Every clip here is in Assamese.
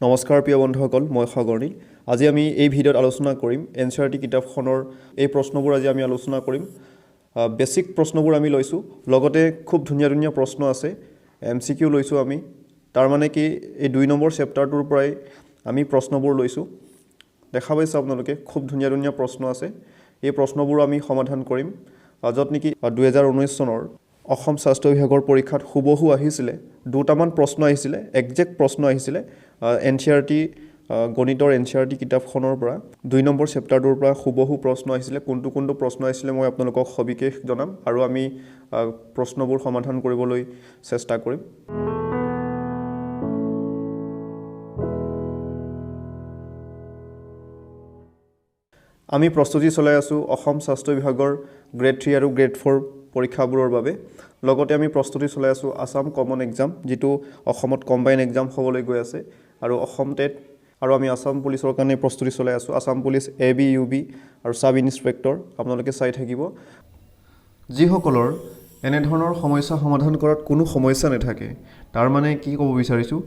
নমস্কাৰ প্ৰিয় বন্ধুসকল, মই সাগৰনীল। আজি আমি এই ভিডিঅ'ত আলোচনা কৰিম এনচিইআৰটি কিতাপখনৰ এই প্ৰশ্নবোৰ আজি আমি আলোচনা কৰিম। বেসিক প্ৰশ্নবোৰ আমি লৈছোঁ, লগতে খুব ধুনীয়া ধুনীয়া প্ৰশ্ন আছে, এমচিকিউ লৈছোঁ আমি। তাৰ মানে কি এই 2 নম্বৰ চেপ্টাৰটোৰ পৰাই আমি প্ৰশ্নবোৰ লৈছোঁ। দেখা পাইছে আপোনালোকে খুব ধুনীয়া ধুনীয়া প্ৰশ্ন আছে। এই প্ৰশ্নবোৰ আমি সমাধান কৰিম। য'ত নেকি 2019 চনৰ অসম স্বাস্থ্য বিভাগৰ পৰীক্ষাত হুবহু আহিছিলে, দুটামান প্ৰশ্ন আহিছিলে, একজেক্ট প্ৰশ্ন আহিছিলে এনচিইআৰটি গণিতৰ এনচিইআৰটি কিতাপখনৰ পৰা 2 নম্বৰ চেপ্টাৰটোৰ পৰা হুবহু প্ৰশ্ন আহিছিলে। কোনটো প্ৰশ্ন আহিছিলে মই আপোনালোকক সবিশেষ জনাম আৰু আমি প্ৰশ্নবোৰ সমাধান কৰিবলৈ চেষ্টা কৰিম। আমি প্ৰস্তুতি চলাই আছোঁ অসম স্বাস্থ্য বিভাগৰ গ্ৰেড 3 আৰু গ্ৰেড 4 পৰীক্ষাবোৰৰ বাবে। লগতে আমি প্ৰস্তুতি চলাই আছোঁ আসাম কমন এক্সাম, যিটো অসমত কম্বাইন এক্সাম হ'বলৈ গৈ আছে, আৰু অসম টেট, আৰু আমি আসাম পুলিচৰ কাৰণে প্ৰস্তুতি চলাই আছোঁ। আসাম পুলিচ AB UB আৰু সাব ইন্সপেক্টৰ আপোনালোকে চাই থাকিব। যিসকলৰ এনেধৰণৰ সমস্যা সমাধান কৰাত কোনো সমস্যা নাথাকে, তাৰ মানে কি ক'ব বিচাৰিছোঁ,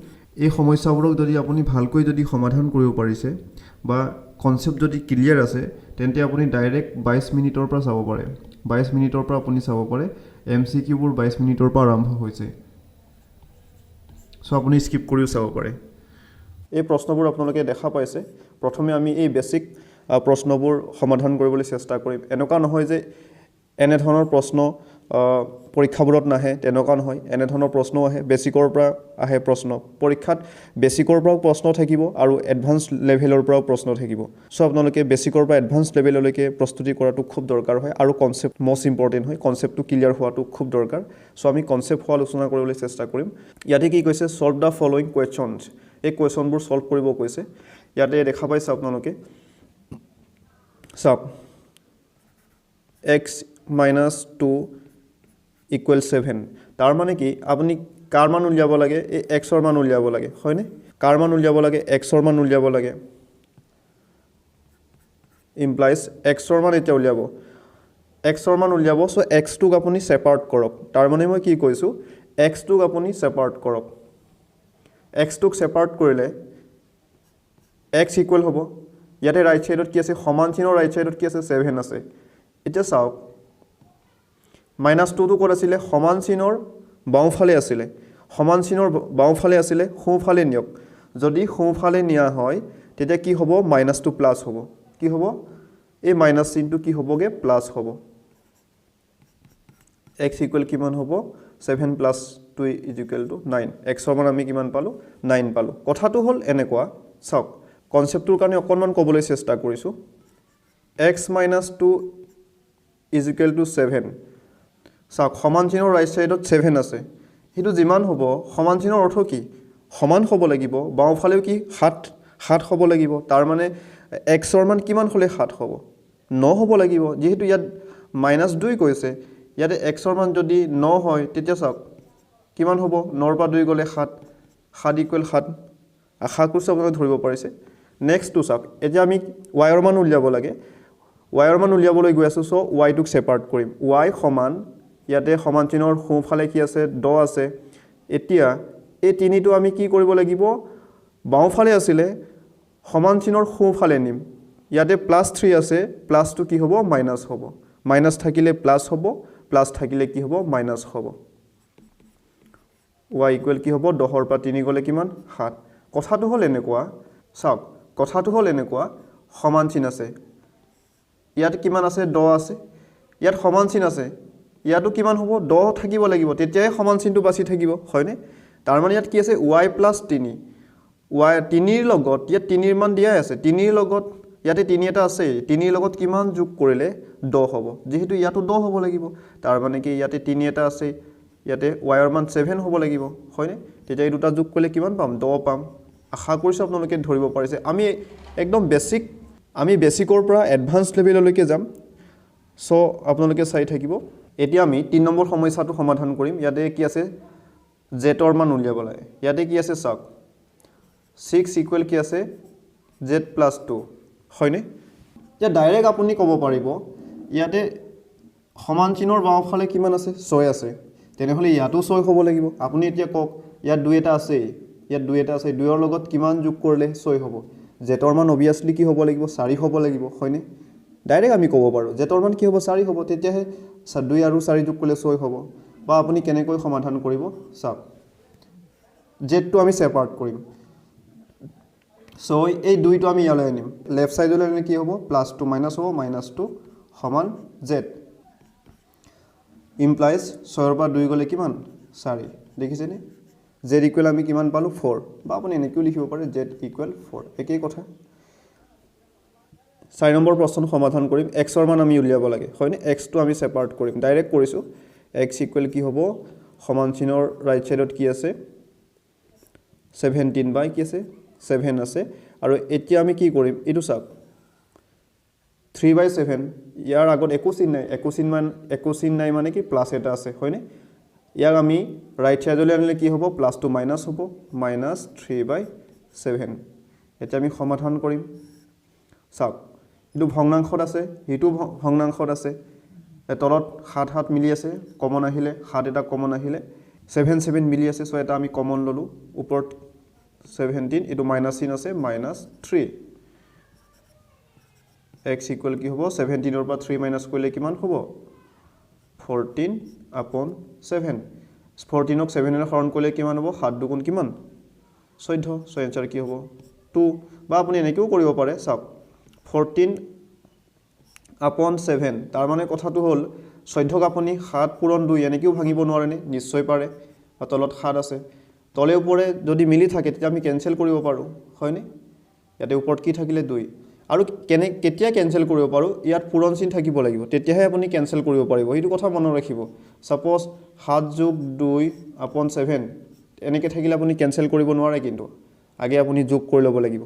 এই সমস্যাবোৰক যদি আপুনি ভালকৈ যদি সমাধান কৰিব পাৰিছে বা কনচেপ্ট যদি ক্লিয়াৰ আছে, তেন্তে আপুনি ডাইৰেক্ট 22 মিনিটৰ পৰা চাব পাৰে। 22 মিনিটৰ পৰা আপুনি চাব পাৰে। MCQবোৰ 22 মিনিটৰ পৰা আৰম্ভ হৈছে, চ' আপুনি স্কিপ কৰিও চাব পাৰে। এই প্ৰশ্নবোৰ আপোনালোকে দেখা পাইছে। প্ৰথমে আমি এই বেসিক প্ৰশ্নবোৰ সমাধান কৰিবলৈ চেষ্টা কৰিম। এনেকুৱা নহয় যে এনেধৰণৰ প্ৰশ্ন পৰীক্ষাবোৰত নাহে, তেনেকুৱা নহয়। এনেধৰণৰ প্ৰশ্ন আহে, বেসিকৰ পৰা আহে প্ৰশ্ন। পৰীক্ষাত বেসিকৰ পৰাও প্ৰশ্ন থাকিব আৰু এডভান্স লেভেলৰ পৰাও প্ৰশ্ন থাকিব। চ' আপোনালোকে বেসিকৰ পৰা এডভান্স লেভেললৈকে প্ৰস্তুতি কৰাটো খুব দৰকাৰ হয়, আৰু কনচেপ্ট মষ্ট ইম্পৰ্টেণ্ট হয়। কনচেপ্টটো ক্লিয়াৰ হোৱাটো খুব দৰকাৰ। চ' আমি কনচেপ্ট হোৱা আলোচনা কৰিবলৈ চেষ্টা কৰিম। ইয়াতে কি কৈছে, ছল্ভ দ্য ফলোয়িং কুৱেশ্যনছ। এই কুৱেশ্যনবোৰ ছল্ভ কৰিব কৈছে। ইয়াতে দেখা পাইছে আপোনালোকে, চাওক, x - 2 = 7। তাৰ মানে কি, আপুনি কাৰ মান উলিয়াব লাগে, এই এক্সৰ মান উলিয়াব লাগে, হয়নে? কাৰ মান উলিয়াব লাগে, এক্সৰ মান উলিয়াব লাগে। ইমপ্লাইজ এক্সৰ মান এতিয়া উলিয়াব, এক্সৰ মান উলিয়াব। চ' এক্সটোক আপুনি ছেপাৰেট কৰক। তাৰ মানে মই কি কৈছোঁ, এক্সটোক আপুনি ছেপাৰেট কৰক। এক্সটোক ছেপাৰেট কৰিলে x ইকুৱেল হ'ব, ইয়াতে ৰাইট ছাইডত কি আছে, সমান চিনৰ ৰাইট ছাইডত কি আছে, 7 আছে। এতিয়া চাওক, -2টো ক'ত আছিলে, সমান চিনৰ বাওঁফালে আছিলে। সমান চিনৰ বাওঁফালে আছিলে, সোঁফালে নিয়ক। যদি সোঁফালে নিয়া হয়, তেতিয়া কি হ'ব, -2 প্লাছ হ'ব। কি হ'ব, এই মাইনাছ চিনটো কি হ'বগৈ, প্লাছ হ'ব। x ইকুৱেল কিমান হ'ব, 7 + 2 = 9। এক্সৰ মান আমি কিমান পালোঁ, 9 পালোঁ। কথাটো হ'ল এনেকুৱা, চাওক, কনচেপ্টটোৰ কাৰণে অকণমান ক'বলৈ চেষ্টা কৰিছোঁ। x - 2 = 7। চাওক, সমান চিনৰ ৰাইট ছাইডত 7 আছে। সেইটো যিমান হ'ব, সমান চিনৰ অৰ্থ কি, সমান হ'ব লাগিব। বাওঁফালেও কি 7 হ'ব লাগিব। তাৰ মানে এক্সৰ মান কিমান হ'লে 7 হ'ব, 9 হ'ব লাগিব। যিহেতু ইয়াত -2 কৈছে, ইয়াতে এক্সৰ মান যদি 9 হয়, তেতিয়া চাওক কিমান হ'ব, 9ৰ পৰা 2 গ'লে 7 = 7। আশা কৰিছোঁ আপোনালোকে ধৰিব পাৰিছে। নেক্সটটো চাওক, এতিয়া আমি ৱাইৰ মান উলিয়াব লাগে। ৱাইৰ মান উলিয়াবলৈ গৈ আছোঁ। চ' ৱাইটোক ছেপাৰেট কৰিম। ৱাই সমান, ইয়াতে সমান চিনৰ সোঁফালে কি আছে, 10 আছে। এতিয়া এই 3টো আমি কি কৰিব লাগিব, বাওঁফালে আছিলে, সমান চিনৰ সোঁফালে নিম। ইয়াতে +3 আছে, প্লাছটো কি হ'ব, মাইনাছ হ'ব। মাইনাছ থাকিলে প্লাছ হ'ব, প্লাছ থাকিলে কি হ'ব, মাইনাছ হ'ব। y ইকুৱেল কি হ'ব, 10ৰ পৰা 3 গ'লে কিমান, 7। কথাটো হ'ল এনেকুৱা, চাওক, কথাটো হ'ল এনেকুৱা, সমান চিন আছে, ইয়াত কিমান আছে, 10 আছে। ইয়াত সমান চিন আছে, ইয়াতো কিমান হ'ব, 10 থাকিব লাগিব, তেতিয়াই সমান চিনটো বাচি থাকিব, হয়নে? তাৰ মানে ইয়াত কি আছে, y + 3। y 3ৰ লগত, ইয়াত 3ৰ মান দিয়াই আছে, 3ৰ লগত ইয়াতে 3 এটা আছেই, 3ৰ লগত কিমান যোগ কৰিলে 10 হ'ব। যিহেতু ইয়াতো 10 হ'ব লাগিব, তাৰ মানে কি ইয়াতে 3 এটা আছে, ইয়াতে ৱাইৰ মান 7 হ'ব লাগিব, হয়নে? তেতিয়া এই দুটা যোগ কৰিলে কিমান পাম, 10 পাম। আশা কৰিছোঁ আপোনালোকে ধৰিব পাৰিছে। আমি একদম বেছিকৰ পৰা এডভান্স লেভেললৈকে যাম। চ' আপোনালোকে চাই থাকিব। এতিয়া আমি 3 নম্বৰ সমস্যাটো সমাধান কৰিম। ইয়াতে কি আছে, জেটৰ মান উলিয়াব লাগে। ইয়াতে কি আছে, চাওক, 6 ইকুৱেল কি আছে, z + 2, হয়নে? এতিয়া ডাইৰেক্ট আপুনি ক'ব পাৰিব, ইয়াতে সমান চিনৰ বাওঁফালে কিমান আছে, 6 আছে। তেনেহ'লে ইয়াতো 6 হ'ব লাগিব। আপুনি এতিয়া কওক, ইয়াত 2 এটা আছেই, ইয়াত 2 এটা আছে 2ৰ লগত কিমান যোগ কৰিলে 6 হ'ব জেটৰ মান অবিয়াসলি কি হ'ব লাগিব 4 হ'ব লাগিব হয়নে ডাইৰেক্ট আমি ক'ব পাৰো জেটৰ মান কি হ'ব 4 হ'ব তেতিয়াহে 2 আৰু 4 যোগ কৰিলে 6 হ'ব বা আপুনি কেনেকৈ সমাধান কৰিব চাওক জেটটো আমি সেপাৰেট কৰিম সো এই 2টো আমি ইয়ালৈ আনিম লেফট সাইডলৈ আনিলে কি হ'ব +2 হ'ব -2 সমান জেট ইমপ্লাইজ 6 ৰ পৰা 2 গলে কিমান 4 দেখিছে নে z ইকুৱেল আমি কিমান পালো 4 বা আপুনি এনেকৈ লিখিব পাৰে z ইকুৱেল 4 একেই কথা 4 নম্বৰ প্ৰশ্ন সমাধান কৰিম x ৰ মান আমি উলিয়াব লাগে হয়নে x টো আমি সেপাৰেট কৰিম ডাইৰেক্ট কৰিছো x ইকুৱেল কি হ'ব সমান চিনৰ ৰাইট সাইডত কি আছে 17 বাই কি আছে 7 আছে আৰু এতিয়া আমি কি কৰিম এটো চাওক 3/7 ইয়াৰ আগত একো চিন নাই মানে কি প্লাস এটা আছে হয়নে ইয়াক আমি ৰাইট সাইডলৈ আনিলে কি হ'ব +2 মাইনাস হ'ব -3/7 এটা আমি সমাধান কৰিম চাওক এটো ভগ্নাংশত আছে হিটো ভগ্নাংশত আছে তলত 7 মিলি আছে কমন আহিলে 7 এটা কমন আহিলে 7 মিলি আছে সো এটা আমি কমন ললো ওপৰত 17 এটো মাইনাস চিন আছে -3 x ইকুৱেল কি হ'ব 17 ৰ পৰা 3 মাইনাস কৰিলে কিমান হ'ব 14/7 14ক 7 এৰে হৰণ কৰিলে কিমান হ'ব 7 দুগুণ কিমান 14 সো এনসাৰ কি হ'ব 2 বা আপুনি এনেকেও কৰিব পাৰে চাওক 14/7 তাৰ মানে কথাটো হ'ল 14ক আপুনি 7 পূৰণ 2 এনেকেও ভাঙিব নোৱাৰে নে নিশ্চয় পাৰে বা তলত 7 আছে তলে ওপৰে যদি মিলি থাকে তেতিয়া আমি কেনসেল কৰিব পাৰো হয়নে ইয়াতে ওপৰত কি থাকিলে 2 আৰু কেতিয়া কেনসেল কৰিব পাৰো ইয়াত পূৰণ চিন থাকিব লাগিব তেতিয়াহে আপুনি কেনসেল কৰিব পাৰিব এইটো কথা মনত ৰাখিব সাপোজ 7+2/7 এনেকে থাকিলে আপুনি কেনসেল কৰিব নোৱাৰে কিন্তু আগে আপুনি যোগ কৰি ল'ব লাগিব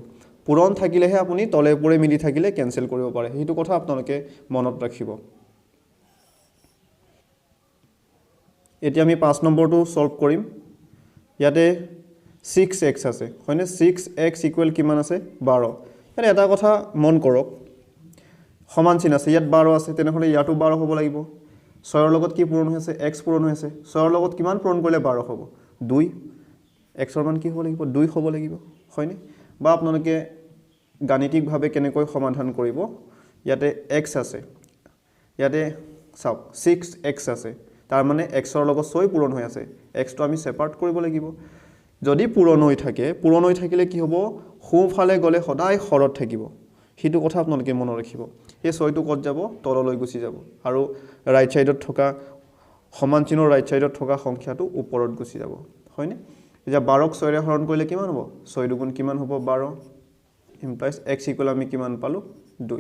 পূৰণ থাকিলেহে আপুনি তলে ওপৰে মিলি থাকিলে কেনসেল কৰিব পাৰে এইটো কথা আপোনালোকে মনত ৰাখিব এতিয়া আমি 5 নম্বৰটো সলভ কৰিম ইয়াতে 6x আছে হয়নে 6x ইকুৱেল কিমান আছে 12 ইয়াত এটা কথা মন কৰক সমান চিন আছে ইয়াত 12 আছে তেনেহলে ইয়াটো 12 হ'ব লাগিব 6 ৰ লগত কি পূৰণ হৈছে x পূৰণ হৈছে 6 ৰ লগত কিমান পূৰণ কৰিলে 12 হ'ব 2 x ৰ মান কি হ'ব লাগিব 2 হ'ব লাগিব হয়নে বা আপোনালোকে গাণিতিকভাৱে কেনেকৈ সমাধান কৰিব ইয়াতে x আছে ইয়াতে চাওক 6x আছে তাৰ মানে x ৰ লগত 6 পূৰণ হৈ আছে x টো আমি সেপাৰেট কৰিব লাগিব যদি পূৰণ হৈ থাকিলে কি হ'ব সোঁফালে গলে সদায় হৰত থাকিব হিটো কথা আপোনালোকে মনত ৰাখিব এই 6 টো কত যাব তললৈ গুচি যাব আৰু ৰাইট সাইডত থকা সমান চিনৰ ৰাইট সাইডত থকা সংখ্যাটো ওপৰত গুচি যাব হয়নে এতিয়া 12ক 6 ৰে হৰণ কৰিলে কিমান হ'ব 6 দুগুণ কিমান হ'ব 12 ইমপ্লাইজ x ইকুৱেল আমি কিমান পালো 2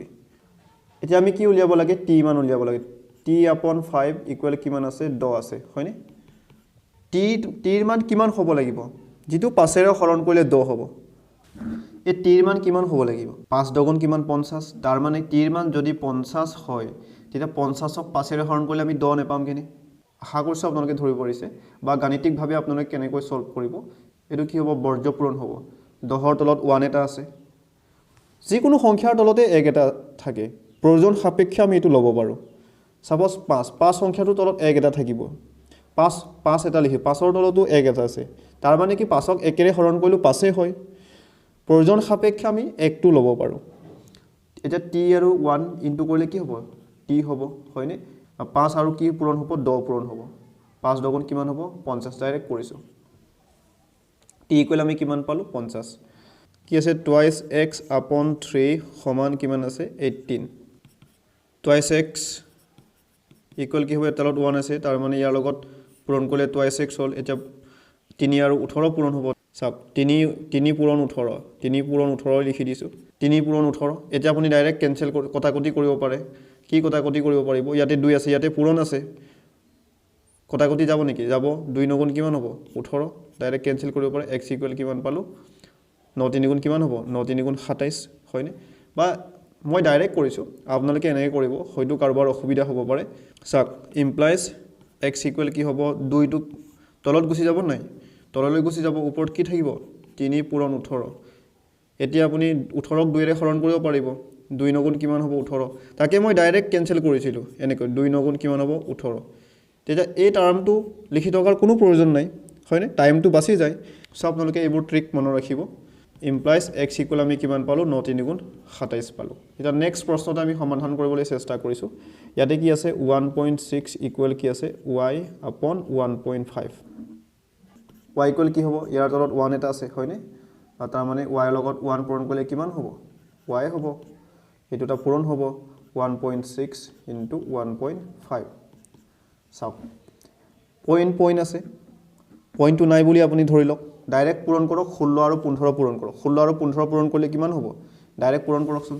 এতিয়া আমি কি উলিয়াব লাগে t মান উলিয়াব লাগে t/5 ইকুৱেল কিমান আছে 10 আছে হয়নে t ৰ মান কিমান হ'ব লাগিব যেটো 5 ৰে হৰণ কৰিলে 10 হ'ব এই t ৰ মান কিমান হ'ব লাগিব 5 দুগুণ কিমান 50 তাৰ মানে t ৰ মান যদি 50 হয় তেতিয়া 50ক 5 ৰে হৰণ কৰিলে আমি 10 নেপাম কেনে আশা কৰিছো আপোনালোকে ধৰি পৰিছে বা গাণিতিকভাৱে আপোনালোকে কেনেকৈ সলভ কৰিব এটো কি হ'ব বৰ্জ্য পূৰণ হ'ব 10ৰ তলত 1 এটা আছে যিকোনো সংখ্যাৰ তলতে 1 এটা থাকে প্ৰয়োজন সাপেক্ষে আমি এটো ল'ব পাৰো সাপোজ 5 সংখ্যাটোৰ তলত 1 এটা থাকিব 5 এটা লিখি 5ৰ তলতো 1 এটা আছে তাৰ মানে কি 5ক 1 ৰে হৰণ কৰিলো 5 হয় প্ৰয়োজন সাপেক্ষে আমি 1 টো ল'ব পাৰো এটা t আৰু 1 ইনটু কৰিলে কি হ'ব t হ'ব হয়নে 5 আৰু কি পূৰণ হ'ব 10 পূৰণ হ'ব 5 দুগুণ কিমান হ'ব 50 ডাইৰেক্ট কৰিছো t ইকুৱেল আমি কিমান পালো 50 কি আছে twice x upon 3 সমান কিমান আছে 18 twice x ইকুৱেল কি হ'ব তলত 1 আছে তাৰ মানে ইয়াৰ লগত পূৰণ কৰিলে twice x হ'ল এটা 3 আৰু 18 পূৰণ হ'ব চাওক 3 পূৰণ 18 লিখি দিছো 3 পূৰণ 18 এতিয়া আপুনি ডাইৰেক্ট কেনসেল কটাকটি কৰিব পাৰে কি কটাকটি কৰিব পাৰিব ইয়াতে 2 আছে ইয়াতে পূৰণ আছে কটাকটি যাব নেকি যাব 2 9 গুণ কিমান হ'ব 18 ডাইৰেক্ট কেনসেল কৰিব পাৰে x ইকুৱেল কিমান পালো 9 3 গুণ কিমান হ'ব 9 3 গুণ 27 হয়নে বা মই ডাইৰেক্ট কৰিছো আপোনালোকে এনেকৈ কৰিব হয়তো কাৰোবাৰ অসুবিধা হ'ব পাৰে চাওক ইমপ্লাইজ x ইকুৱেল কি হ'ব 2 টো তলত গুচি যাব নাই তললৈ গুচি যাব ওপৰত কি থাকিব 3 পূৰণ 18 এতিয়া আপুনি 18ক 2 ৰে হৰণ কৰিব পাৰিব 2 9 গুণ কিমান হ'ব 18 তাকে মই ডাইৰেক্ট কেনসেল কৰিছিলো এনেকৈ 2 9 গুণ কিমান হ'ব 18 তেতিয়া এই টাৰ্মটো লিখি থকাৰ কোনো প্ৰয়োজন নাই হয়নে টাইমটো বাচি যায় সো আপোনালোকে এইবোৰ ট্ৰিক মনত ৰাখিব ইমপ্লাইজ x ইকুৱেল আমি কিমান পালোঁ 9 3 গুণ 27 পালোঁ এটা নেক্সট প্ৰশ্নটো আমি সমাধান কৰিবলৈ চেষ্টা কৰিছোঁ ইয়াতে কি আছে 1.6 ইকুৱেল কি আছে y আপন 1.5 y ইকুৱেল কি হ'ব ইয়াৰ তলত 1 এটা আছে হয়নে তাৰ মানে y লগত 1 পূৰণ কৰিলে কিমান হ'ব y হ'ব এটোটা পূৰণ হ'ব 1.6 into 1.5 চাওক পইণ্ট আছে পইণ্টটো নাই বুলি আপুনি ধৰি লওক ডাইৰেক্ট পূৰণ কৰক 16 আৰু 15 পূৰণ কৰক 16 আৰু 15 পূৰণ কৰিলে কিমান হ'ব ডাইৰেক্ট পূৰণ কৰকচোন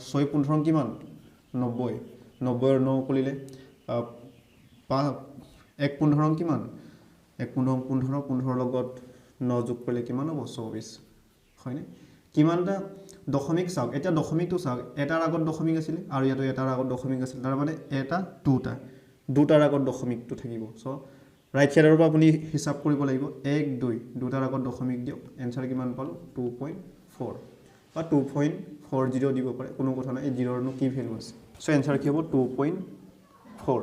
6 15 কিমান 90 90 আৰু 9 কৰিলে 1 15 কিমান 1 15 15 লগত 9 যোগ কৰিলে কিমান হ'ব 24 হয়নে কিমানটা দশমিক চাওক এটা দশমিকটো চাওক এটাৰ আগত দশমিক আছিল আৰু ইয়াতো এটাৰ আগত দশমিক আছিল তাৰ মানে এটা দুটাৰ আগত দশমিকটো থাকিব সো ৰাইট সাইডৰ পৰা আপুনি হিসাব কৰিব লাগিব 1 2 দুটাৰ আগত দশমিক দিয়ক এনসাৰ কিমান পালো 2.4 বা 2.40 দিব পাৰে কোনো কথা নাই এই জিৰ'ৰ নো কি ভ্যালু আছে সো এনসাৰ কি হ'ব 2.4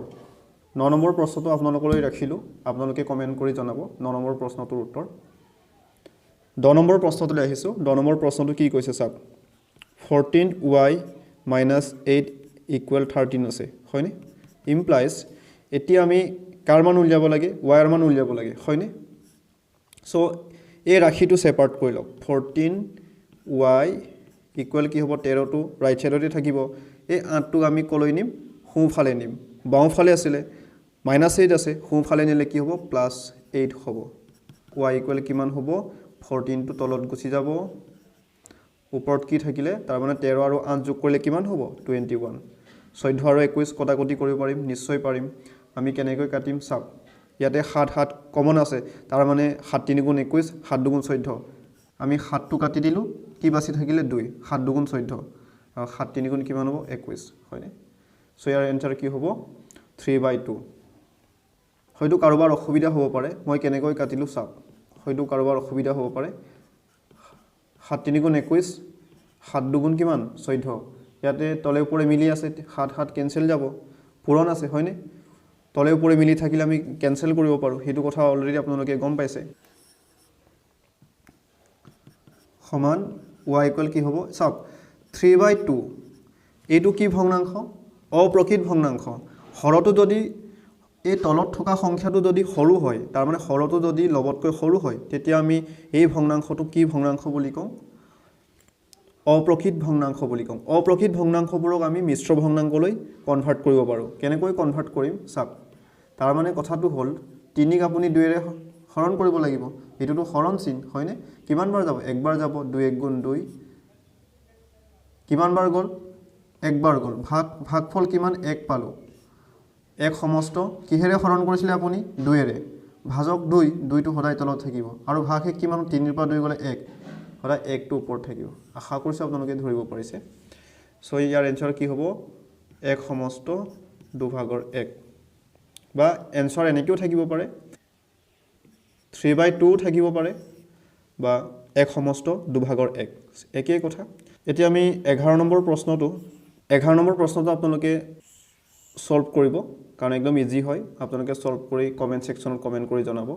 9 নম্বৰ প্ৰশ্নটো আপোনালোকলৈ ৰাখিলো আপোনালোকে কমেন্ট কৰি জনাব 9 নম্বৰ প্ৰশ্নটোৰ উত্তৰ 10 নম্বৰ প্ৰশ্নটোলৈ আহিছো 10 নম্বৰ প্ৰশ্নটো কি কৈছে চাওক 14y - 8 = 13 আছে হয়নে ইমপ্লাইজ এতিয়া আমি কাৰ মান উলিয়াব লাগে y ৰ মান উলিয়াব লাগে হয়নে সো এই ৰাশিটো সেপাৰেট কৰি লওক 14y = কি হ'ব 13 টো ৰাইট সাইডতে থাকিব এই 8 টো আমি কলৈ নিম সোঁফালে নিম বাওঁফালে আছিল -8 আছে সোঁফালে নিলে কি হ'ব +8 হ'ব y = কিমান হ'ব 14 টো তলত গুচি যাব ওপৰত কি থাকিলে তাৰ মানে 13 আৰু 8 যোগ কৰিলে কিমান হ'ব 21 14 আৰু 21 কটাকটি কৰিব পাৰিম নিশ্চয় পাৰিম আমি কেনেকৈ কাটিম চাওক ইয়াতে 7 কমন আছে তাৰ মানে 7 3 গুণ 21 7 2 গুণ 14 আমি 7 টো কাটি দিলো কি বাছি থাকিলে 2 7 2 গুণ 14 আৰু 7 3 গুণ কিমান হ'ব 21 হয়নে সো ইয়াৰ এনসাৰ কি হ'ব 3/2 হয়তো কাৰোবাৰ অসুবিধা হ'ব পাৰে মই কেনেকৈ কাটিলো চাওক হয়তো কাৰোবাৰ অসুবিধা হ'ব পাৰে 7 3 গুণ 21 7 2 গুণ কিমান 14 ইয়াতে তলে ওপৰে মিলি আছে 7 7 কেনসেল যাব পূৰণ আছে হয়নে তলে ওপৰে মিলি থাকিলে আমি কেনসেল কৰিব পাৰো হেতু কথা অলৰেডি আপোনালোকে গম পাইছে সমান y = কি হ'ব চাওক 3/2 এইটো কি ভগ্নাংশ অপ্ৰকৃত ভগ্নাংশ হৰটো যদি এই তলত থকা সংখ্যাটো যদি সৰু হয় তাৰ মানে হৰটো যদি লবতকৈ সৰু হয় তেতিয়া আমি এই ভগ্নাংশটো কি ভগ্নাংশ বুলি কওঁ অপ্ৰকৃত ভগ্নাংশ বুলি কওঁ অপ্ৰকৃত ভগ্নাংশবোৰক আমি মিশ্ৰ ভগ্নাংশলৈ কনভাৰ্ট কৰিব পাৰো কেনেকৈ কনভাৰ্ট কৰিম চাওক তাৰ মানে কথাটো হ'ল 3 ক আপুনি 2 ৰে হৰণ কৰিব লাগিব এটোটো হৰণ চিন হয়নে কিমান বাৰ যাব একবাৰ যাব 2 1 গুণ 2 কিমান বাৰ গল একবাৰ গল ভাগফল কিমান 1 পালো এক সমস্ত কিহেৰে হৰণ কৰিছিল আপুনি 2 ৰে ভাজক 2 টো সদায় তলত থাকিব আৰু ভাগে কিমান 3 ৰ পৰা 2 গলে 1 সদায় 1 টো ওপৰত থাকিব আশা কৰিছো আপোনালোকে ধৰিব পাৰিছে সো ইয়াৰ এনসাৰ কি হ'ব 1 সমস্ত 2/1 বা এনসাৰ এনেকেও থাকিব পাৰে 3/2 থাকিব পাৰে বা 1 সমস্ত 2/1 একেই কথা এতিয়া আমি 11 নম্বৰ প্ৰশ্নটো আপোনালোকে সলভ কৰিব কাৰণ একদম ইজি হয় আপোনালোকে সলভ কৰি কমেন্ট সেকশনত কমেন্ট কৰি জনাব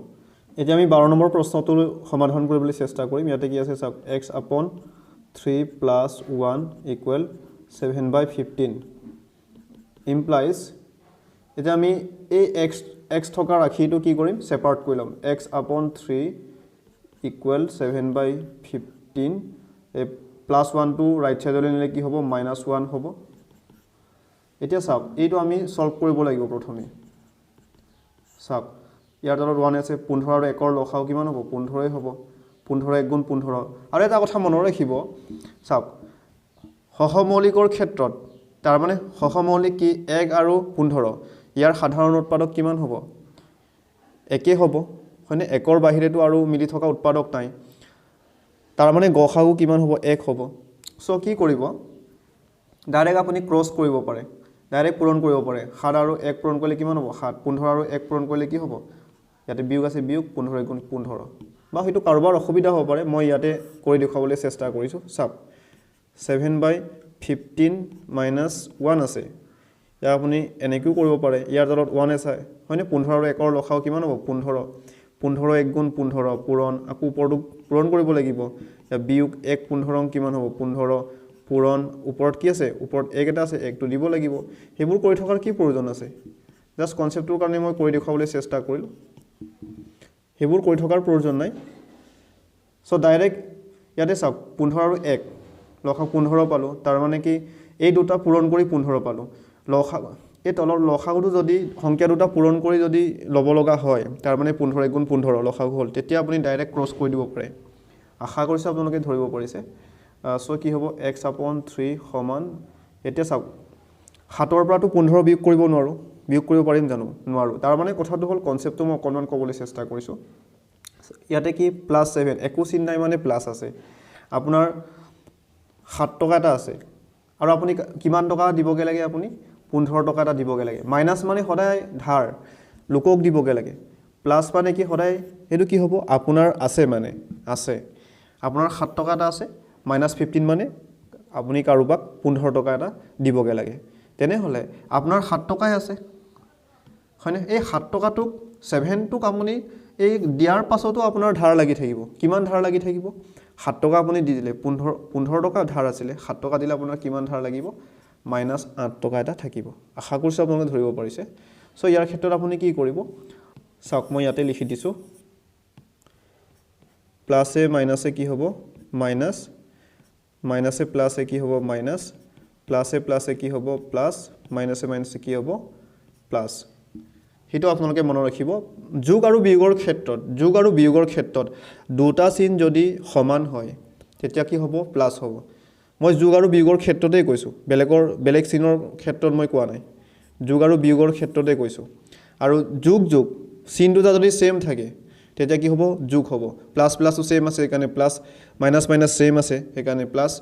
এতিয়া আমি 12 নম্বৰ প্ৰশ্নটো সমাধান কৰিবলৈ চেষ্টা কৰিম ইয়াতে কি আছে চাওক x upon 3 plus 1 equal 7/15 implies এতিয়া আমি এই x থকা ৰাশিটো কি কৰিম সেপাৰেট কৰি লম x upon 3 equal 7/15 প্লাস 1 টো ৰাইট সাইডলৈ নিলে কি হ'ব -1 হ'ব এতিয়া চাওক এইটো আমি সলভ কৰিব লাগিব প্ৰথমে চাওক ইয়াৰ তলত 1 আছে 15 আৰু 1 ৰ লসাও কিমান হ'ব 15 হ'ব 15 1 গুণ 15 আৰু এটা কথা মনত ৰাখিব চাওক সহমৌলিকৰ ক্ষেত্ৰত তাৰ মানে সহমৌলিক কি 1 আৰু 15 ইয়াৰ সাধাৰণ উৎপাদক কিমান হ'ব একে হ'ব হয়নে 1 ৰ বাহিৰেটো আৰু মিলি থকা উৎপাদক নাই তাৰ মানে গসাগু কিমান হ'ব 1 হ'ব সো কি কৰিব ডাইৰেক্ট আপুনি ক্ৰস কৰিব পাৰে ডাইৰেক্ট পূৰণ কৰিব পাৰে 7 আৰু 1 পূৰণ কৰিলে কিমান হ'ব 7 15 আৰু 1 পূৰণ কৰিলে কি হ'ব ইয়াতে বিয়োগ আছে বিয়োগ 15 গুণ 15 বা হয়তো কাৰোবাৰ অসুবিধা হ'ব পাৰে মই ইয়াতে কৰি দেখাবলৈ চেষ্টা কৰিছো চাওক 7/15 - 1 আছে ইয়া আপুনি এনেকৈ কৰিব পাৰে ইয়াৰ তলত 1 আছে হয়নে 15 আৰু 1 ৰ লসাও কিমান হ'ব 15 15 1 গুণ 15 পূৰণ আকৌ ওপৰটো পূৰণ কৰিব লাগিব বিয়োগ 1 15 কিমান হ'ব 15 পূৰণ ওপৰত কি আছে ওপৰত 1 এটা আছে 1 টো দিব লাগিব হেবোৰ কৰি থকাৰ কি প্ৰয়োজন আছে জাস্ট কনসেপ্টৰ কাৰণে মই কৰি দেখাবলৈ চেষ্টা কৰিলো হেবোৰ কৰি থকাৰ প্ৰয়োজন নাই সো ডাইৰেক্ট ইয়াতে চাওক 15 আৰু 1 লসাগু 15 পালো তাৰ মানে কি এই দুটা পূৰণ কৰি 15 পালো লসাগু এই তলৰ লসাগুটো যদি সংখ্যা দুটা পূৰণ কৰি যদি লব লগা হয় তাৰ মানে 15 1 গুণ 15 লসাগু হ'ল তেতিয়া আপুনি ডাইৰেক্ট ক্ৰস কৰি দিব পাৰে আশা কৰিছো আপোনালোকে ধৰিব পাৰিছে সো কি হ'ব x/3 সমান এতিয়া চাওক 7 ৰ পৰাটো 15 বিয়োগ কৰিব নোৱাৰো বিয়োগ কৰিব পাৰিম জানো নোৱাৰো তাৰ মানে কথাটো হ'ল কনসেপ্টটো মই অকনমান ক'বলৈ চেষ্টা কৰিছো ইয়াতে কি +7 একো চিন নাই মানে প্লাস আছে আপোনাৰ 7 টকা এটা আছে আৰু আপুনি কিমান টকা দিবগে লাগে আপুনি 15 টকা এটা দিবগে লাগে মাইনাস মানে সদায় ধাৰ লোকক দিবগে লাগে প্লাস মানে কি সদায় হেতু কি হ'ব আপোনাৰ আছে মানে আছে আপোনাৰ 7 টকা এটা আছে -15 মানে আপুনি কাৰোবাক 15 টকা এটা দিবগে লাগে তেনে হলে আপোনাৰ 7 টকাই আছে হয়নে এই 7 টকাটোক 7 টোক আপুনি এই দিয়াৰ পাছতো আপোনাৰ ধাৰ লাগি থাকিব কিমান ধাৰ লাগি থাকিব 7 টকা আপুনি দি দিলে 15 টকা ধাৰ আছিল 7 টকা দিলে আপোনাৰ কিমান ধাৰ লাগিব -8 টকা এটা থাকিব আশা কৰিছো আপোনালোকে ধৰিব পাৰিছে সো ইয়াৰ ক্ষেত্ৰত আপুনি কি কৰিব চাওক মই ইয়াতে লিখি দিছো প্লাসে মাইনাসে কি হ'ব মাইনাস মাইনাসে প্লাসে কি হ'ব মাইনাস প্লাসে প্লাসে কি হ'ব প্লাস মাইনাসে মাইনাসে কি হ'ব প্লাস হেতু আপোনালোকে মনত ৰাখিব যোগ আৰু বিয়োগৰ ক্ষেত্ৰত দুটা চিন যদি সমান হয় তেতিয়া কি হ'ব প্লাস হ'ব মই যোগ আৰু বিয়োগৰ ক্ষেত্ৰতে কৈছো বেলেগ চিনৰ ক্ষেত্ৰত মই কোৱা নাই যোগ আৰু বিয়োগৰ ক্ষেত্ৰতে কৈছো আৰু যোগ চিন দুটা যদি সেম থাকে তেতিয়া কি হ'ব যোগ হ'ব প্লাস প্লাসও সেম আছে কাৰণে প্লাস মাইনাস মাইনাস সেম আছে সেইকাৰণে প্লাস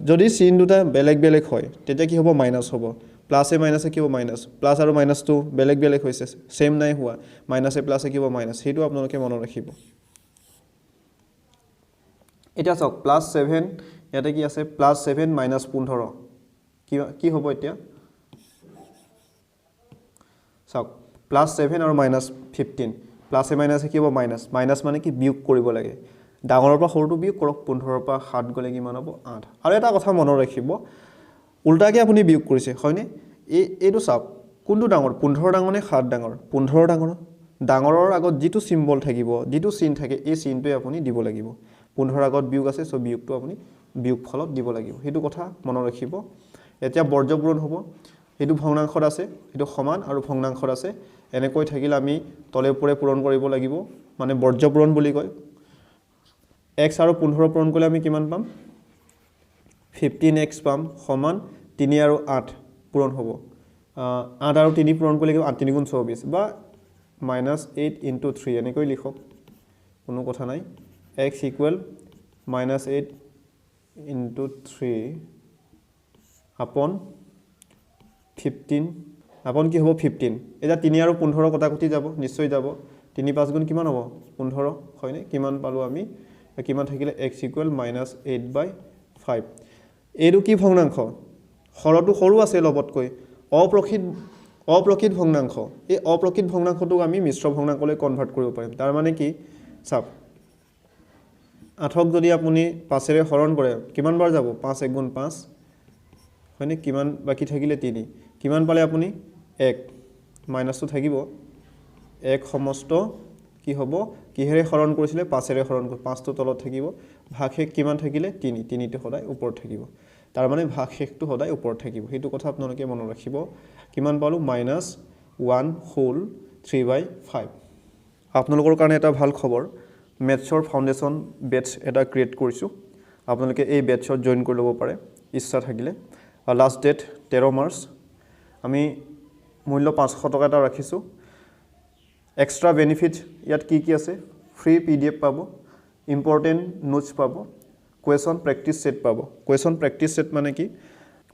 যদি চিন দুটা বেলেগ হয় তেতিয়া কি হ'ব মাইনাস হ'ব প্লাসে মাইনাসে কি হ'ব মাইনাস প্লাস আৰু মাইনাস টো বেলেগ হৈছে সেম নাই হোৱা মাইনাসে প্লাসে কি হ'ব মাইনাস হেতু আপোনালোকে মনত ৰাখিব এটা চাওক +7 ইয়াতে কি আছে +7 -15 কি হ'ব এতিয়া চাওক +7 আৰু -15 প্লাসে মাইনাসে কি হ'ব মাইনাস মানে কি বিয়োগ কৰিব লাগে ডাঙৰৰ পৰা সৰুটো বিয়োগ কৰক 15 ৰ পৰা 7 গলে কিমান হ'ব 8 আৰু এটা কথা মনত ৰাখিব উল্টাকে আপুনি বিয়োগ কৰিছে হয়নে এইটো চাওক কোনটো ডাঙৰ 15 ডাঙৰ নে 7 ডাঙৰ 15 ডাঙৰৰ আগত যেটো সিম্বল থাকিব যেটো চিন থাকে এই চিনটোৱে আপুনি দিব লাগিব 15 আগত বিয়োগ আছে সো বিয়োগটো আপুনি বিয়োগ ফলত দিব লাগিব হেতু কথা মনত ৰাখিব এতিয়া বৰ্জ্য পূৰণ হ'ব হেতু ভগ্নাংশত আছে হেতু সমান আৰু ভগ্নাংশত আছে এনেকৈ থাকিলে আমি তলে ওপৰে পূৰণ কৰিব লাগিব মানে বৰ্জ্য পূৰণ বুলি কয় x আৰু 15 পূৰণ কৰিলে আমি কিমান পাম 15x পাম সমান 3 আৰু 8 পূৰণ হ'ব 8 আৰু 3 পূৰণ কৰিলে 8 3 গুণ 24 বা -8 * 3 এনেকৈ লিখক কোনো কথা নাই x = -8 * 3 upon 15 আপন কি হ'ব 15 এটা 3 আৰু 15 কটাকটি যাব নিশ্চয় যাব 3 5 গুণ কিমান হ'ব 15 হয়নে কিমান পালো আমি কিমান থাকিলে x = -8/5 এইটো কি ভগ্নাংশ হৰটো সৰু আছে লবতকৈ অপ্ৰকৃত ভগ্নাংশ এই অপ্ৰকৃত ভগ্নাংশটোক আমি মিশ্ৰ ভগ্নাংশলৈ কনভাৰ্ট কৰিব পাৰিম তাৰ মানে কি চাওক 8ক যদি আপুনি 5 ৰে হৰণ কৰে কিমান বাৰ যাব 5 1 গুণ 5 হয়নে কিমান বাকি থাকিলে 3 কিমান পালে আপুনি 1 মাইনাসটো থাকিব 1 সমস্ত কি হ'ব কিহেৰে হৰণ কৰিছিলে 5 ৰে হৰণ কৰি 5 টো তলত থাকিব ভাগশেষ কিমান থাকিলে 3 টো সদায় ওপৰত থাকিব তাৰ মানে ভাগশেষটো সদায় ওপৰত থাকিব হেতু কথা আপোনালোকে মনত ৰাখিব কিমান পালো -1 হোল 3/5 আপোনালোকৰ কাৰণে এটা ভাল খবৰ মেথছৰ ফাউণ্ডেশ্যন বেটচ এটা ক্ৰিয়েট কৰিছো আপোনালোকে এই বেটছত জয়েন কৰি ল'ব পাৰে ইচ্ছা থাকিলে লাষ্ট ডেট 13 মাৰ্চ আমি মূল্য 500 টকা এটা ৰাখিছো এক্সট্ৰা বেনিফিট ইয়াত কি আছে ফ্ৰী পিডিএফ পাব ইম্পৰ্টেন্ট নোটছ পাব কোৱেশ্যন প্ৰেক্টিছ সেট পাব কোৱেশ্যন প্ৰেক্টিছ সেট মানে কি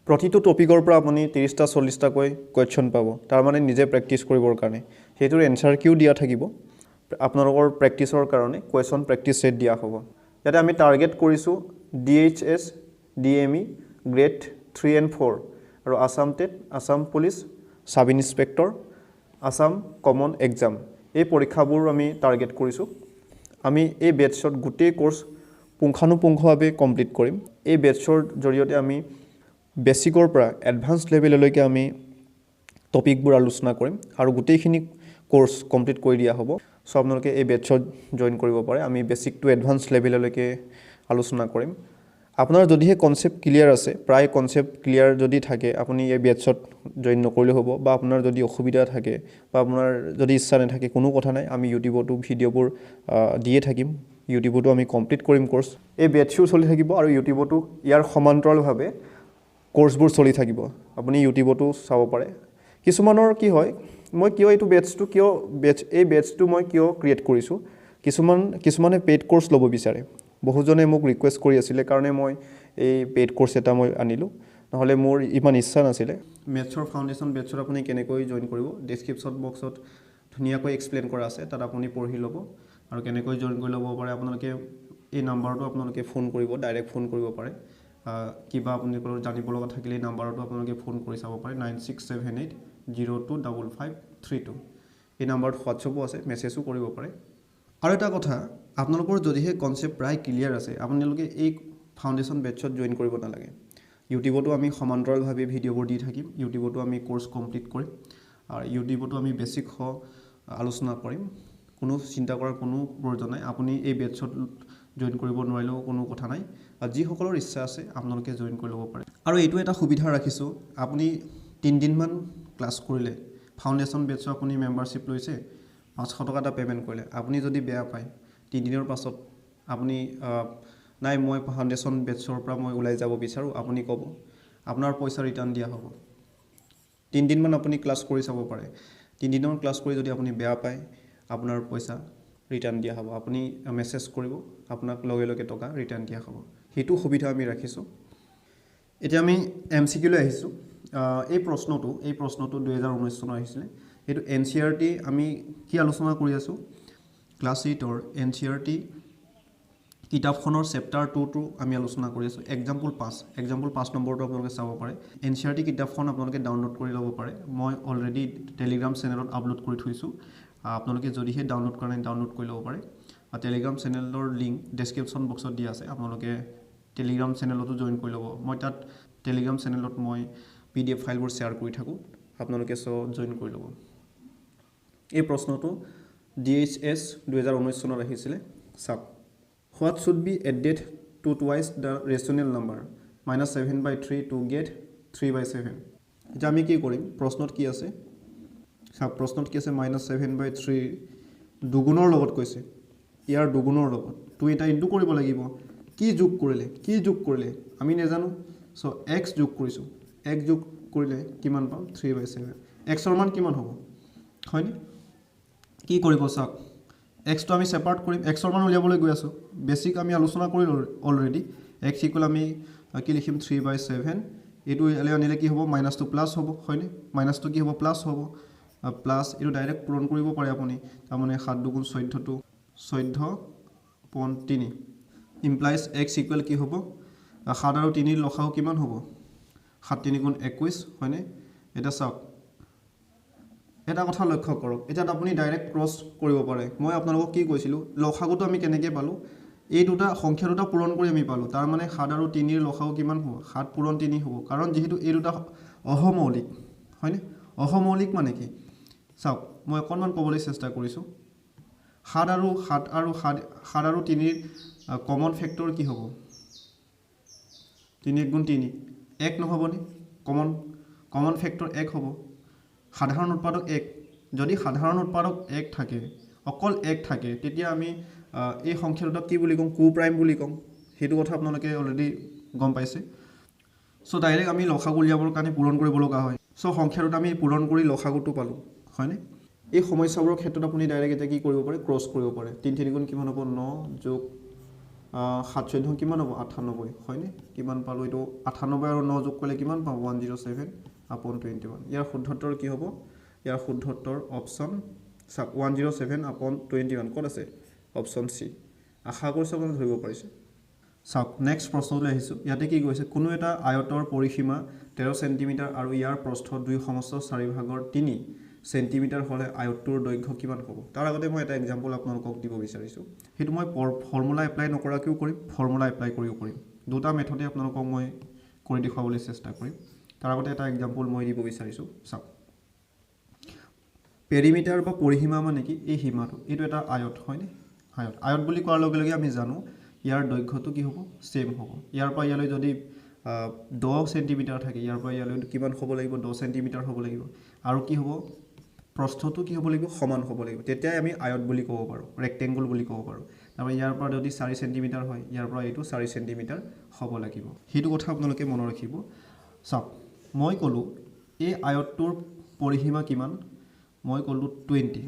প্ৰতিটো টপিকৰ পৰা আপুনি 30টা 40টা কৈ কোৱেশ্যন পাব তাৰ মানে নিজে প্ৰেক্টিছ কৰিবৰ কাৰণে হেতুৰ এনসাৰ কিউ দিয়া থাকিব আপোনালোকৰ প্ৰেক্টিছৰ কাৰণে কোৱেশ্যন প্ৰেক্টিছ সেট দিয়া হ'ব ইয়াতে আমি টাৰ্গেট কৰিছো DHS DME গ্ৰেড 3 and 4 আৰু Assam TET Assam police sub inspector Assam common exam এই পৰীক্ষাবোৰ আমি টাৰ্গেট কৰিছোঁ আমি এই বেটছত গোটেই কোৰ্স পুংখানুপুংখভাৱে কমপ্লিট কৰিম এই বেটছৰ জৰিয়তে আমি বেসিকৰ পৰা এডভান্স লেভেললৈকে আমি টপিকবোৰ আলোচনা কৰিম আৰু গোটেইখিনি কোৰ্স কমপ্লিট কৰি দিয়া হ'ব সো আপোনালোকে এই বেটছত জয়েন কৰিব পাৰে আমি বেসিক টু এডভান্স লেভেললৈকে আলোচনা কৰিম আপোনাৰ যদিহে কনসেপ্ট ক্লিয়াৰ আছে প্ৰায় কনসেপ্ট ক্লিয়াৰ যদি থাকে আপুনি এই বেটছত জয়েন নকৰিলে হ'ব বা আপোনাৰ যদি অসুবিধা থাকে বা আপোনাৰ যদি ইচ্ছা নাথাকে কোনো কথা নাই আমি ইউটিউবতো ভিডিঅ'বোৰ দিয়ে থাকিম ইউটিউবতো আমি কমপ্লিট কৰিম কোৰ্স এই বেটছও চলি থাকিব আৰু ইউটিউবতো ইয়াৰ সমান্তৰালভাৱে কোৰ্সবোৰ চলি থাকিব আপুনি ইউটিউবতো চাব পাৰে কিছুমানৰ কি হয় মই কিয় এইটো বেটছটো মই কিয় ক্ৰিয়েট কৰিছোঁ কিছুমানে পেইড কোৰ্স ল'ব বিচাৰে বহুজনে মোক ৰিকুৱেষ্ট কৰি আছিলে কাৰণে মই এই পেইড কোৰ্স এটা মই আনিলোঁ নহলে মোৰ ইমান ইচ্ছা নাছিলে মেথছৰ ফাউণ্ডেশ্যন বেটছত আপুনি কেনেকৈ জয়েন কৰিব ডেসক্ৰিপশ্যন বক্সত ধুনীয়াকৈ এক্সপ্লেইন কৰা আছে তাত আপুনি পঢ়ি ল'ব আৰু কেনেকৈ জয়েন কৰি ল'ব পাৰে আপোনালোকে এই নাম্বাৰটো আপোনালোকে ফোন কৰিব ডাইৰেক্ট ফোন কৰিব পাৰে কিবা আপোনালোকৰ জানিব লগা থাকিলে এই নাম্বাৰটো আপোনালোকে ফোন কৰি চাব পাৰে 9678025532 এই নাম্বাৰত হোৱাটছআপো আছে মেছেজো কৰিব পাৰে আৰু এটা কথা আপোনালোকৰ যদিহে কনসেপ্ট প্ৰায় ক্লিয়াৰ আছে আপোনালোকে এই ফাউণ্ডেশ্যন বেটছত জয়েন কৰিব নালাগে ইউটিউবতো আমি সমান্তৰালভাৱে ভিডিঅ'বোৰ দি থাকিম ইউটিউবতো আমি কোৰ্স কমপ্লিট কৰিম আৰু ইউটিউবতো আমি বেসিক আলোচনা কৰিম কোনো চিন্তা কৰাৰ কোনো প্ৰয়োজন নাই আপুনি এই বেটছত জয়েন কৰিব নোৱাৰিলেও কোনো কথা নাই যিসকলৰ ইচ্ছা আছে আপোনালোকে জয়েন কৰি ল'ব পাৰে আৰু এইটো এটা সুবিধা ৰাখিছোঁ আপুনি 3 দিনমান ক্লাছ কৰিলে ফাউণ্ডেশ্যন বেটছত আপুনি মেম্বাৰশ্বিপ লৈছে 500 টকা এটা পেমেন্ট কৰিলে আপুনি যদি বেয়া পায় 3 দিনৰ পাছত আপুনি নাই মই ফাউণ্ডেশ্যন বেটছৰ পৰা মই ওলাই যাব বিচাৰো আপুনি ক'ব আপোনাৰ পইচা ৰিটাৰ্ণ দিয়া হ'ব 3 দিনমান আপুনি ক্লাছ কৰি চাব পাৰে 3 দিনৰ ক্লাছ কৰি যদি আপুনি বেয়া পায় আপোনাৰ পইচা ৰিটাৰ্ণ দিয়া হ'ব আপুনি মেছেজ কৰিব আপোনাক লগে লগে টকা ৰিটাৰ্ণ দিয়া হ'ব হেতু সুবিধা আমি ৰাখিছো এতিয়া আমি এমসিকিউ লৈ আহিছো এই প্ৰশ্নটো 2019 চনৰ আহিছিলে এটো এনসিআৰটি আমি কি আলোচনা কৰি আছো ক্লাস 8 ৰ এনসিআৰটি কিতাপখনৰ চেপ্টাৰ 2 টো আমি আলোচনা কৰি আছো এক্সাম্পল 5 নম্বৰটো আপোনালোকে চাব পাৰে এনসিআৰটি কিতাপখন আপোনালোকে ডাউনলোড কৰি ল'ব পাৰে মই অলৰেডি টেলিগ্ৰাম চেনেলত আপলোড কৰি থৈছো আপোনালোকে যদিহে ডাউনলোড কৰা নাই ডাউনলোড কৰি ল'ব পাৰে টেলিগ্ৰাম চেনেলৰ লিংক ডেসক্ৰিপশ্যন বক্সত দিয়া আছে আপোনালোকে টেলিগ্ৰাম চেনেলতো জয়েন কৰি ল'ব মই তাত টেলিগ্ৰাম চেনেলত মই পিডিএফ ফাইলবোৰ শেয়াৰ কৰি থাকো আপোনালোকে জয়েন কৰি ল'ব এই প্ৰশ্নটো ডিএইচএছ 2019 চনত আহিছিলে sub What should be added to twice the rational number -7/3 to get 3/7 এটা আমি কি কৰিম প্ৰশ্নত কি আছে সাব প্ৰশ্নত কি আছে -7/3 দুগুণৰ লগত কৈছে ইয়াৰ দুগুণৰ লগত তো এটা ইনটু কৰিব লাগিব কি যোগ কৰিলে আমি নেজানো সো x যোগ কৰিছো x যোগ কৰিলে কিমান পাম 3/7 x ৰ মান কিমান হ'ব হয়নি কি কৰিব সাক x তো আমি সেপাৰেট কৰিম x ৰ মান উলিয়াবলৈ গৈ আছো বেসিক আমি আলোচনা কৰিলো অলৰেডি x ইকুৱেল আমি কি লিখিম 3/7 এটো আনিলে কি হ'ব মাইনাস টু প্লাস হ'ব হয়নি মাইনাস টু কি হ'ব প্লাস হ'ব প্লাস এটো ডাইৰেক্ট পূৰণ কৰিব পাৰে আপুনি তাৰ মানে 7 2 14 টু 14.3 ইমপ্লাইজ x ইকুৱেল কি হ'ব 7 আৰু 3 ৰ লসাগু কিমান হ'ব 7 3 গুণ 21 হয়নে এটা চাওক এটা কথা লক্ষ্য কৰক এটা আপুনি ডাইৰেক্ট ক্ৰস কৰিব পাৰে মই আপোনালোকক কি কৈছিলো লসাগুটো আমি কেনেকৈ পালো এই দুটা সংখ্যা দুটা পূৰণ কৰি আমি পালো তাৰ মানে 7 আৰু 3 ৰ লসাগু কিমান হ'ব 7 পূৰণ 3 হ'ব কাৰণ যেহেতু এই দুটা অহমৌলিক হয়নে অহমৌলিক মানে কি চাওক মই অকনমান ক'বলৈ চেষ্টা কৰিছো 7 আৰু 3 ৰ কমন ফেক্টৰ কি হ'ব 3 গুণ 3 1 নহবনি কমন ফেক্টৰ 1 হ'ব সাধাৰণ উৎপাদক 1 যদি সাধাৰণ উৎপাদক 1 থাকে অকল 1 থাকে তেতিয়া আমি এই সংখ্যা দুটা কি বুলি কম কো প্ৰাইম বুলি কম হেতু কথা আপোনালোকে অলৰেডি গম পাইছে সো ডাইৰেক্ট আমি লসাগু উলিয়াবৰ কাৰণে পূৰণ কৰিব লগা হয় সো সংখ্যা দুটা আমি পূৰণ কৰি লসাগুটো পালো হয়নে এই সমস্যাবোৰৰ ক্ষেত্ৰত আপুনি ডাইৰেক্ট এটা কি কৰিব পাৰে ক্ৰস কৰিব পাৰে 3 3 গুণ কিমান হ'ব 9 যোগ 7 14 কিমান হ'ব 98 হয়নে কিমান পালো এটো 98 আৰু 9 যোগ কৰিলে কিমান পাব 107 upon 21 ইয়াৰ শুদ্ধত্তৰ কি হ'ব ইয়াৰ শুদ্ধত্তৰ অপচন 107 upon 21 কোন আছে অপচন সি আশা কৰিছো আপোনালোকে ধৰিব পাৰিছে সাক নেক্সট প্ৰশ্নলৈ আহিছো ইয়াতে কি কৈছে কোনো এটা আয়তৰ পৰিসীমা 13 সেমি আৰু ইয়াৰ প্ৰস্থ 2 সমস্ত 4 ভাগৰ 3 চেণ্টিমিটাৰ হ'লে আয়তটোৰ দৈৰ্ঘ্য কিমান হ'ব তাৰ আগতে মই এটা এক্সাম্পল আপোনালোকক দিব বিচাৰিছোঁ সেইটো মই ফৰ্মুলা এপ্লাই নকৰাকৈও কৰিম ফৰ্মুলা এপ্লাই কৰিও কৰিম দুটা মেথডে আপোনালোকক মই কৰি দেখুৱাবলৈ চেষ্টা কৰিম তাৰ আগতে এটা এক্সাম্পল মই দিব বিচাৰিছোঁ চাওক পেৰিমিটাৰ বা পৰিসীমা মানে কি এই সীমাটো এইটো এটা আয়ত হয়নে আয়ত বুলি কোৱাৰ লগে লগে আমি জানো ইয়াৰ দৈৰ্ঘ্যটো কি হ'ব সেম হ'ব ইয়াৰ পৰা ইয়ালৈ যদি 10 সেন্টিমিটাৰ থাকে ইয়াৰ পৰা ইয়ালৈ কিমান হ'ব লাগিব 10 সেন্টিমিটাৰ হ'ব লাগিব আৰু কি হ'ব প্ৰস্থটো কি হ'ব লাগিব সমান হ'ব লাগিব তেতিয়াই আমি আয়ত বুলি ক'ব পাৰোঁ ৰেক্টেংগুল বুলি ক'ব পাৰোঁ তাৰপৰা ইয়াৰ পৰা যদি 4 সেন্টিমিটাৰ হয় ইয়াৰ পৰা এইটো 4 সেন্টিমিটাৰ হ'ব লাগিব সেইটো কথা আপোনালোকে মনত ৰাখিব চাওক মই ক'লো এই আয়তটোৰ পৰিসীমা কিমান মই ক'লো 20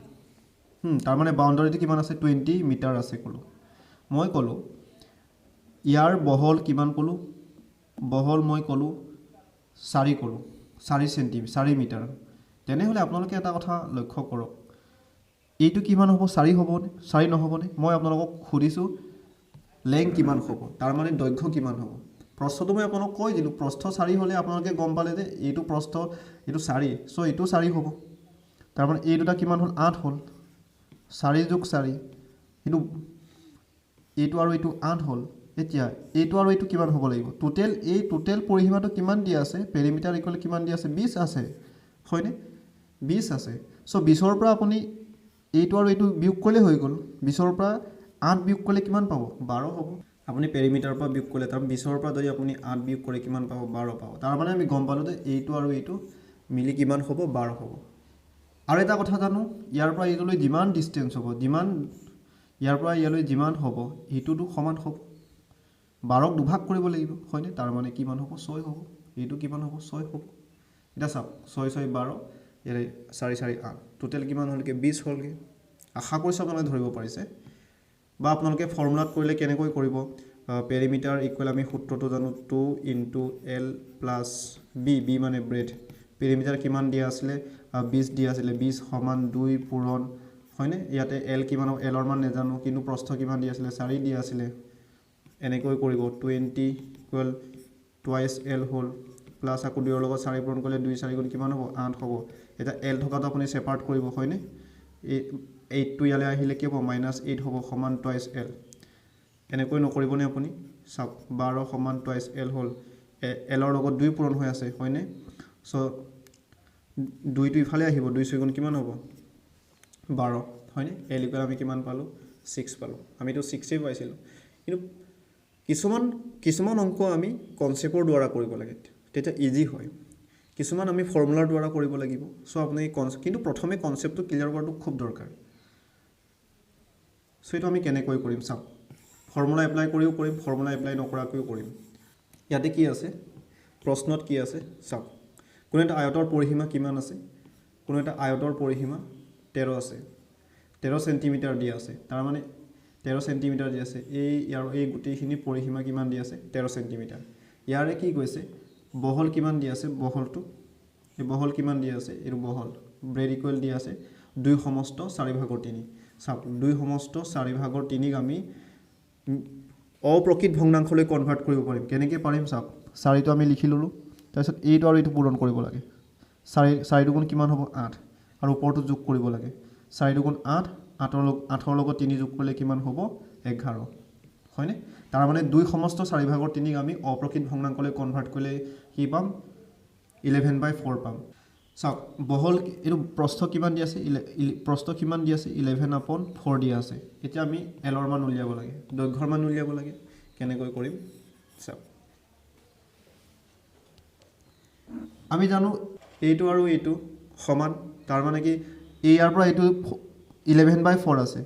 তাৰ মানে বাউণ্ডাৰীটো কিমান আছে 20 মিটাৰ আছে ক'লো মই ক'লো ইয়াৰ বহল কিমান ক'লো বহল মই ক'লো 4 ক'লো 4 মিটাৰ তেনেহ'লে আপোনালোকে এটা কথা লক্ষ্য কৰক এইটো কিমান হ'ব 4 হ'বনে 4 নহ'বনে মই আপোনালোকক সুধিছোঁ লেং কিমান হ'ব তাৰ মানে দৈৰ্ঘ্য কিমান হ'ব প্ৰস্থটো মই আপোনালোকক কৈ দিলোঁ প্ৰস্থ 4 হ'লে আপোনালোকে গম পালে যে এইটো প্ৰস্থ এইটো 4 সো এইটো 4 হ'ব তাৰ মানে এই দুটা কিমান হ'ল 8 হ'ল 4 যোগ 4 কিন্তু এইটো আৰু এইটো 8 হ'ল এতিয়া এইটো আৰু এইটো কিমান হ'ব লাগিব টোটেল পৰিসীমাটো কিমান দিয়া আছে পেৰিমিটাৰ ইকুৱেল কিমান দিয়া আছে 20 আছে হয়নে 20 আছে সো 20 ৰ পৰা আপুনি এইটো আৰু এইটো বিয়োগ কৰিলে হৈ গ'ল 20 ৰ পৰা 8 বিয়োগ কৰিলে কিমান পাব 12 হ'ব আপুনি পেৰিমিটাৰৰ পৰা বিয়োগ কৰিলে তাৰ 20 ৰ পৰা যদি আপুনি 8 বিয়োগ কৰে কিমান পাব 12 পাব তাৰ মানে আমি গম পালো যে এইটো আৰু এইটো মিলি কিমান হ'ব 12 হ'ব আৰু এটা কথা জানো ইয়াৰ পৰা এইটোলৈ যিমান ডিসটেন্স হ'ব যিমান ইয়াৰ পৰা ইয়ালৈ যিমান হ'ব এইটোটো সমান হ'ব 12ক দুভাগ কৰিব লাগিব হয়নে তাৰ মানে কিমান হ'ব 6 হ'ব এইটো কিমান হ'ব 6 হ'ব এটা চাওক 6 6 12 ইয়াৰে 4 4 8 টোটেল কিমান হ'লকে 20 হ'লকে আশা কৰিছোঁ আপোনালোকে ধৰিব পাৰিছে বা আপোনালোকে ফৰ্মুলাত কৰিলে কেনেকৈ কৰিব পেৰিমিটাৰ ইকুৱেল আমি সূত্ৰটো জানো 2 * l + b মানে ব্ৰেড পেৰিমিটাৰ কিমান দিয়া আছিলে 20 দিয়া আছিলে 20 = 2 পূৰণ হয়নে ইয়াতে l কিমান l ৰ মান নেজানো কিন্তু প্ৰস্থ কিমান দিয়া আছিলে 4 দিয়া আছিলে এনেকৈ কৰিব 20 = টুৱাইস l হ'ল প্লাস আকৌ 2 ৰ লগত 4 পূৰণ কৰিলে 2 4 গুণ কিমান হ'ব 8 হ'ব এটা l থকাটো আপুনি সেপাৰেট কৰিব হয়নে এই 8 টো ইয়ালে আহিলে কি হ'ব -8 হ'ব সমান টুৱাইস l এনেকৈ নকৰিবনে আপুনি চাওক 12 সমান টুৱাইস l হ'ল l ৰ লগত 2 পূৰণ হৈ আছে হয়নে সো 2 টো ইফালে আহিব 2 6 গুণ কিমান হ'ব 12 হয়নে l ইকুৱেল আমি কিমান পালো 6 পালো আমি তো 6 এ পাইছিলো কিন্তু কিছুমান অংক আমি কনসেপ্টৰ দ্বাৰা কৰিব লাগে তেতিয়া ইজি হয় কিছুমান আমি ফৰ্মুলাৰ দ্বাৰা কৰিব লাগিব সো আপুনি কিন্তু প্ৰথমে কনসেপ্টটো ক্লিয়াৰ কৰাটো খুব দৰকাৰ সো এটো আমি কেনেকৈ কৰিম চাওক ফৰ্মুলা এপ্লাই কৰিও কৰিম ফৰ্মুলা এপ্লাই নকৰাকৈও কৰিম ইয়াতে কি আছে প্ৰশ্নত কি আছে চাওক কোন এটা আয়তৰ পৰিসীমা কিমান আছে কোন এটা আয়তৰ পৰিসীমা 13 আছে 13 সেন্টিমিটাৰ দিয়া আছে তাৰ মানে 13 সেন্টিমিটাৰ দিয়া আছে এই গুটিখিনি পৰিসীমা কিমান দিয়া আছে 13 সেন্টিমিটাৰ ইয়াৰে কি কৈছে বহল কিমান দিয়া আছে বহলটো এই বহল কিমান দিয়া আছে এৰ বহল ব্ৰেড ইকুৱেল দিয়া আছে 2 সমস্ত 4/3 চাওক 2 সমস্ত 4/3 আমি অপ্ৰকৃত ভগ্নাংশলৈ কনভাৰ্ট কৰিব পাৰিম কেনেকৈ পাৰিম চাওক 4 টো আমি লিখি ললো তাৰপিছত এইটো আৰু এইটো পূৰণ কৰিব লাগে 4 দুগুণ কিমান হ'ব 8 আৰু ওপৰটো যোগ কৰিব লাগে 4 দুগুণ 8 8 ৰ লগত 3 যোগ কৰিলে কিমান হ'ব 11 হয়নে তাৰ মানে 2 সমস্ত 4/3 আমি অপ্ৰকৃত ভগ্নাংশলৈ কনভাৰ্ট কৰিলে কি পাম 11/4 পাম চাওক বহল এটো প্ৰস্থ কিমান দিয়া আছে প্ৰস্থ কিমান দিয়া আছে 11/4 দিয়া আছে এতিয়া আমি l ৰ মান উলিয়াব লাগে দৈৰ্ঘ্যৰ মান উলিয়াব লাগে কেনেকৈ কৰিম চাওক আমি জানো এইটো আৰু এইটো সমান তাৰ মানে কি ইয়াৰ পৰা এইটো 11/4 আছে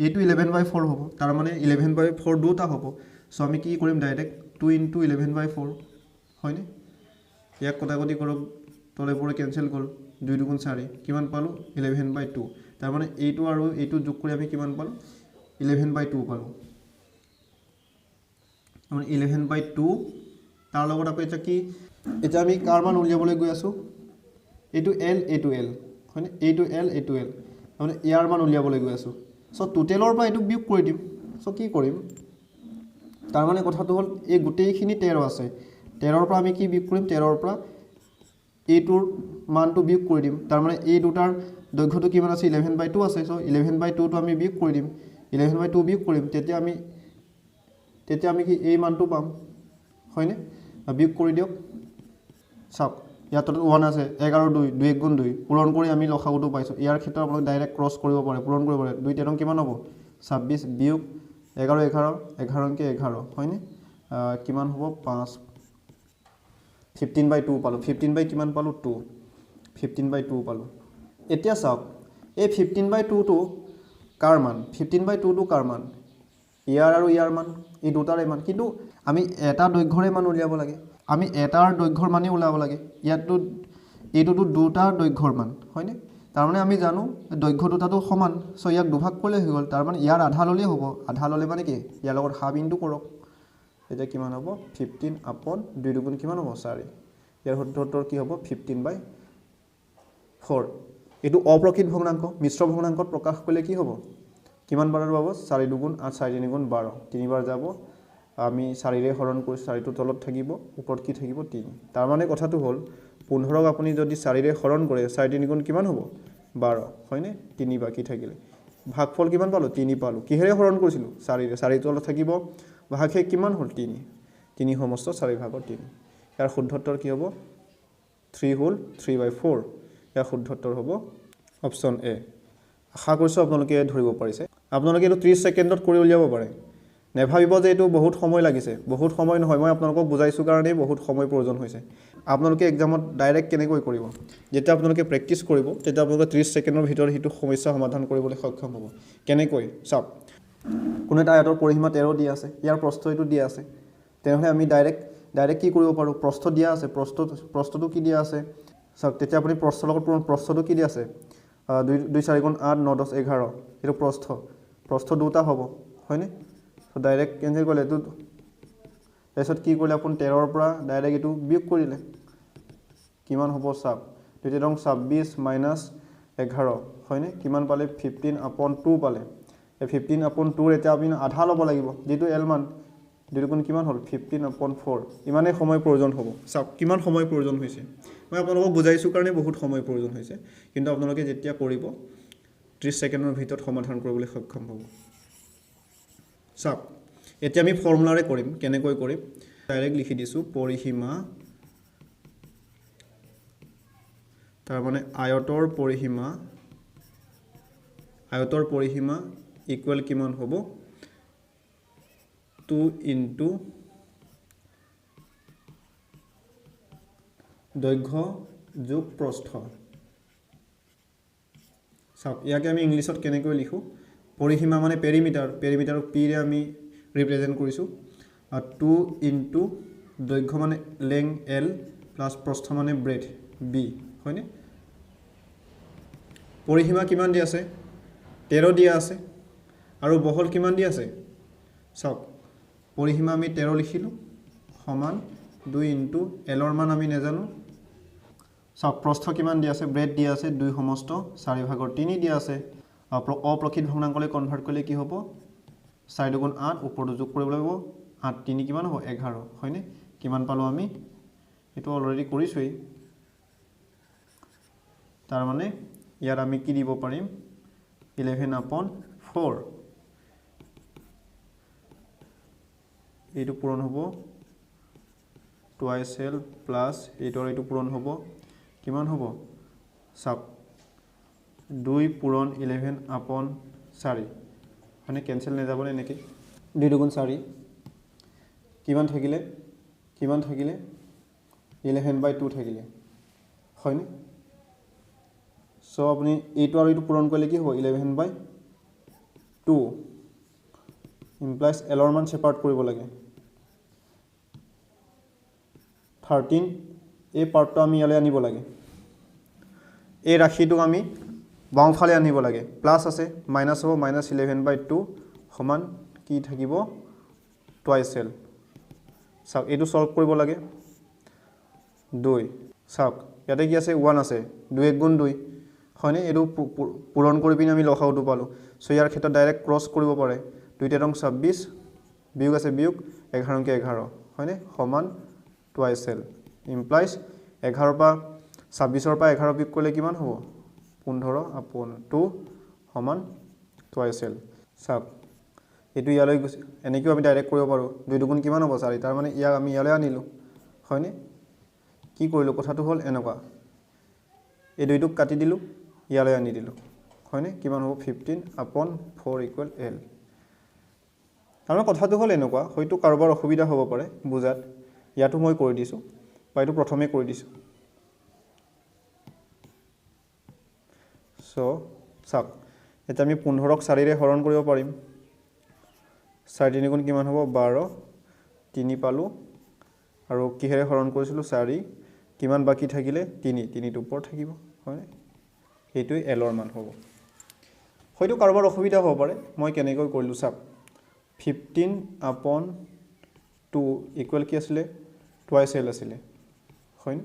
এইটো 11/4 হ'ব তাৰ মানে 11/4 দুটা হ'ব সো আমি কি কৰিম ডাইৰেক্ট 2 * 11/4 হয়নে ইয়াক কটাকটি কৰক তলে পৰে কেনসেল গল 2 দুগুণ 4 কিমান পালো 11/2 তাৰ মানে এইটো আৰু এইটো যোগ কৰি আমি কিমান পালো 11/2 পালো মানে 11/2 তাৰ লগত আকৌ এটা আমি কাৰ মান উলিয়াবলৈ গৈ আছো এইটো l হয়নে এইটো l মানে ইয়াৰ মান উলিয়াবলৈ গৈ আছো সো টোটেলৰ পৰা এইটো বিয়োগ কৰি দিম সো কি কৰিম তাৰ মানে কথাটো হ'ল এই গুটেইখিনি 13 আছে 13 ৰ পৰা আমি কি বিয়োগ কৰিম 13 ৰ পৰা এইটোৰ মানটো বিয়োগ কৰি দিম তাৰ মানে এই দুটাৰ দৈৰ্ঘ্যটো কিমান আছে 11/2 আছে চ' 11/2 টো আমি বিয়োগ কৰি দিম 11/2 বিয়োগ কৰিম তেতিয়া আমি কি এই মানটো পাম হয়নে বিয়োগ কৰি দিয়ক চাওক ইয়াত 1 আছে 1 আৰু 2 2 গুণ 2 পূৰণ কৰি আমি লসাগুটো পাইছোঁ ইয়াৰ ক্ষেত্ৰত আপোনালোকে ডাইৰেক্ট ক্ৰছ কৰিব পাৰে পূৰণ কৰিব পাৰে 2 তেৰং কিমান হ'ব 26 বিয়োগ 11 11 11 11 হয়নে কিমান হ'ব 5 15/2 পালোঁ 15 কিমান পালোঁ 2 15/2 পালোঁ এতিয়া চাওক এই 15/2 টো কাৰ মান 15/2 টো কাৰ মান ইয়াৰ আৰু ইয়াৰ মান এই দুটাৰে মান কিন্তু আমি এটা দৈৰ্ঘ্যৰে মান উলিয়াব লাগে আমি এটাৰ দৈৰ্ঘ্যৰ মানেই ওলাব লাগে ইয়াতটো এইটোতো দুটা দৈৰ্ঘ্যৰ মান হয়নে তাৰমানে আমি জানো দৈৰ্ঘ্য দুটাটো সমান চ' ইয়াক দুভাগ কৰিলে হৈ গ'ল তাৰমানে ইয়াৰ আধা ল'লেই হ'ব আধা ল'লে মানে কি ইয়াৰ লগত হাফ ইনটু কৰক এতিয়া কিমান হ'ব 15/2 দুগুণ কিমান হ'ব 4 ইয়াৰ শুদ্ধত্তৰ কি হ'ব 15/4 এইটো অপ্ৰকৃত ভগ্নাংক মিশ্ৰ ভগ্নাংকত প্ৰকাশ কৰিলে কি হ'ব কিমান বাৰৰ পাব 4 দুগুণ 8 4 3 গুণ 12 তিনিবাৰ যাব আমি 4ৰে হৰণ কৰি 4টো তলত থাকিব ওপৰত কি থাকিব 3 তাৰ মানে কথাটো হ'ল 15ক আপুনি যদি 4ৰে হৰণ কৰে 4 3 গুণ কিমান হ'ব 12 হয়নে 3 বাকি থাকিলে ভাগফল কিমান পালো 3 পালো কিহেৰে হৰণ কৰিছিলো 4ৰে 4টো তলত থাকিব ভাগহে কিমান হ'ল 3 সমস্ত 4 ভাগৰ 3 ইয়াৰ শুদ্ধত্তৰ কি হ'ব 3 হ'ল 3/4 ইয়াৰ শুদ্ধত্তৰ হ'ব অপচন এ আশা কৰিছোঁ আপোনালোকে ধৰিব পাৰিছে আপোনালোকে এইটো 30 ছেকেণ্ডত কৰি উলিয়াব পাৰে নেভাবিব যে এইটো বহুত সময় লাগিছে বহুত সময় নহয় মই আপোনালোকক বুজাইছোঁ কাৰণেই বহুত সময় প্ৰয়োজন হৈছে আপোনালোকে এক্সামত ডাইৰেক্ট কেনেকৈ কৰিব যেতিয়া আপোনালোকে প্ৰেক্টিছ কৰিব তেতিয়া আপোনালোকে 30 ছেকেণ্ডৰ ভিতৰত সেইটো সমস্যা সমাধান কৰিবলৈ সক্ষম হ'ব কেনেকৈ চাওক কোনো এটা আয়তৰ পৰিসীমা 13 দিয়া আছে ইয়াৰ প্ৰস্থ এইটো দিয়া আছে তেনেহ'লে আমি ডাইৰেক্ট কি কৰিব পাৰোঁ প্ৰস্থ দিয়া আছে প্ৰস্থটো কি দিয়া আছে চাওক তেতিয়া আপুনি প্ৰস্থৰ লগত প্ৰস্থটো কি দিয়া আছে 2 4 গুণ 8 9 10 11 এইটো প্ৰস্থ দুটা হ'ব হয়নে তো ডাইৰেক্ট কেনচেল কৰিলে এইটো তাৰপিছত কি কৰিলে আপুনি 13ৰ পৰা ডাইৰেক্ট এইটো বিয়োগ কৰিলে কিমান হ'ব চাওক 2 তেৰং 26 মাইনাছ 11 হয়নে কিমান পালে 15/2 পালে এই 15/2 এতিয়া আপুনি আধা ল'ব লাগিব যেটো এল মান দুগুণ কিমান হ'ল 15/4 ইমানে সময় প্ৰয়োজন হ'ব চাওক কিমান সময় প্ৰয়োজন হৈছে মই আপোনালোকক বুজাইছোঁ কাৰণে বহুত সময় প্ৰয়োজন হৈছে কিন্তু আপোনালোকে যেতিয়া কৰিব 30 ছেকেণ্ডৰ ভিতৰত সমাধান কৰিবলৈ সক্ষম হ'ব চাওক এতিয়া আমি ফৰ্মুলাৰে কৰিম কেনেকৈ কৰিম ডাইৰেক্ট লিখি দিছোঁ পৰিসীমা তাৰ মানে আয়তৰ পৰিসীমা ইকুৱেল কিমান হ'ব 2 ইনটু দৈৰ্ঘ্য যোগ প্ৰস্থ চাওক ইয়াকে আমি ইংলিছত কেনেকৈ লিখোঁ পৰিসীমা মানে পেৰিমিটাৰক পিৰে আমি ৰিপ্ৰেজেণ্ট কৰিছোঁ আৰু 2 ইনটু দৈৰ্ঘ্য মানে লেং এল প্লাছ প্ৰস্থ মানে ব্ৰেড বি হয়নে পৰিসীমা কিমান দিয়া আছে 13 দিয়া আছে আৰু বহল কিমান দিয়া আছে চাওক পৰিসীমা আমি 13 লিখিলোঁ সমান 2 ইনটু এলৰ মান আমি নাজানো চাওক প্ৰস্থ কিমান দিয়া আছে ব্ৰেড দিয়া আছে 2 সমস্ত 4 ভাগৰ 3 দিয়া আছে অপ্ৰকৃত ভগ্নাংকলৈ কনভাৰ্ট কৰিলে কি হ'ব 4 দুগুণ 8 ওপৰটো যোগ কৰিব লাগিব 8 3 কিমান হ'ব 11 হয়নে কিমান পালোঁ আমি এইটো অলৰেডি কৰিছোঁই তাৰ মানে ইয়াত আমি কি দিব পাৰিম 11/4 এইটো পূৰণ হ'ব টুৱাইচ এল প্লাছ এইটো পূৰণ হ'ব কিমান হ'ব চাওক 2 পূৰণ 11/4 মানে কেনচেল নাযাবনে এনেকৈ 2 দুগুণ 4 কিমান থাকিলে 11/2 থাকিলে হয়নে চ' আপুনি এইটো আৰু এইটো পূৰণ কৰিলে কি হ'ব 11/2 ইমপ্লাইজ এলৰ মান ছেপাৰেট কৰিব লাগে 13 এই পাৰ্টটো আমি ইয়ালৈ আনিব লাগে এই ৰাশিটোক আমি বাওঁফালে আনিব লাগে প্লাছ আছে মাইনাছ হ'ব মাইনাছ 11/2 সমান কি থাকিব টুৱাইচ এল চাওক এইটো সলভ কৰিব লাগে 2 চাওক ইয়াতে কি আছে 1 আছে 2 গুণ 2 হয়নে এইটো পূৰণ কৰি পিনে আমি লসাগুটো পালোঁ চ' ইয়াৰ ক্ষেত্ৰত ডাইৰেক্ট ক্ৰছ কৰিব পাৰে 2 তেৰং 26 বিয়োগ আছে বিয়োগ 11 11 হয়নে সমান টুৱাইচ এল ইমপ্লাইজ 11 পৰা 26ৰ পৰা 11 বিয়োগ কৰিলে কিমান হ'ব 15/2 সমান টুৱাইচ এল। চাওক এইটো ইয়ালৈ গৈছে, এনেকৈও আমি ডাইৰেক্ট কৰিব পাৰোঁ। 2 দুগুণ কিমান হ'ব 4, তাৰ মানে ইয়াক আমি ইয়ালৈ আনিলোঁ, হয়নে? কি কৰিলোঁ, কথাটো হ'ল এনেকুৱা, এই 2টোক কাটি দিলোঁ, ইয়ালৈ আনি দিলোঁ, হয়নে? কিমান হ'ব 15/4 = L। তাৰমানে কথাটো হ'ল এনেকুৱা, হয়তো কাৰোবাৰ অসুবিধা হ'ব পাৰে বুজাত, ইয়াতো মই কৰি দিছোঁ বা এইটো প্ৰথমে কৰি দিছোঁ। চ' চাওক এতিয়া আমি 15ক 4ৰে হৰণ কৰিব পাৰিম। 4 3 গুণ কিমান হ'ব 12, 3 পালোঁ আৰু কিহেৰে হৰণ কৰিছিলোঁ 4, কিমান বাকী থাকিলে 3, 3টো ওপৰত থাকিব, হয়নে? এইটোৱে এলৰ মান হ'ব। হয়তো কাৰোবাৰ অসুবিধা হ'ব পাৰে, মই কেনেকৈ কৰিলোঁ চাওক, 15/2 = কি আছিলে, টুৱাইচ এল আছিলে, হয়নে?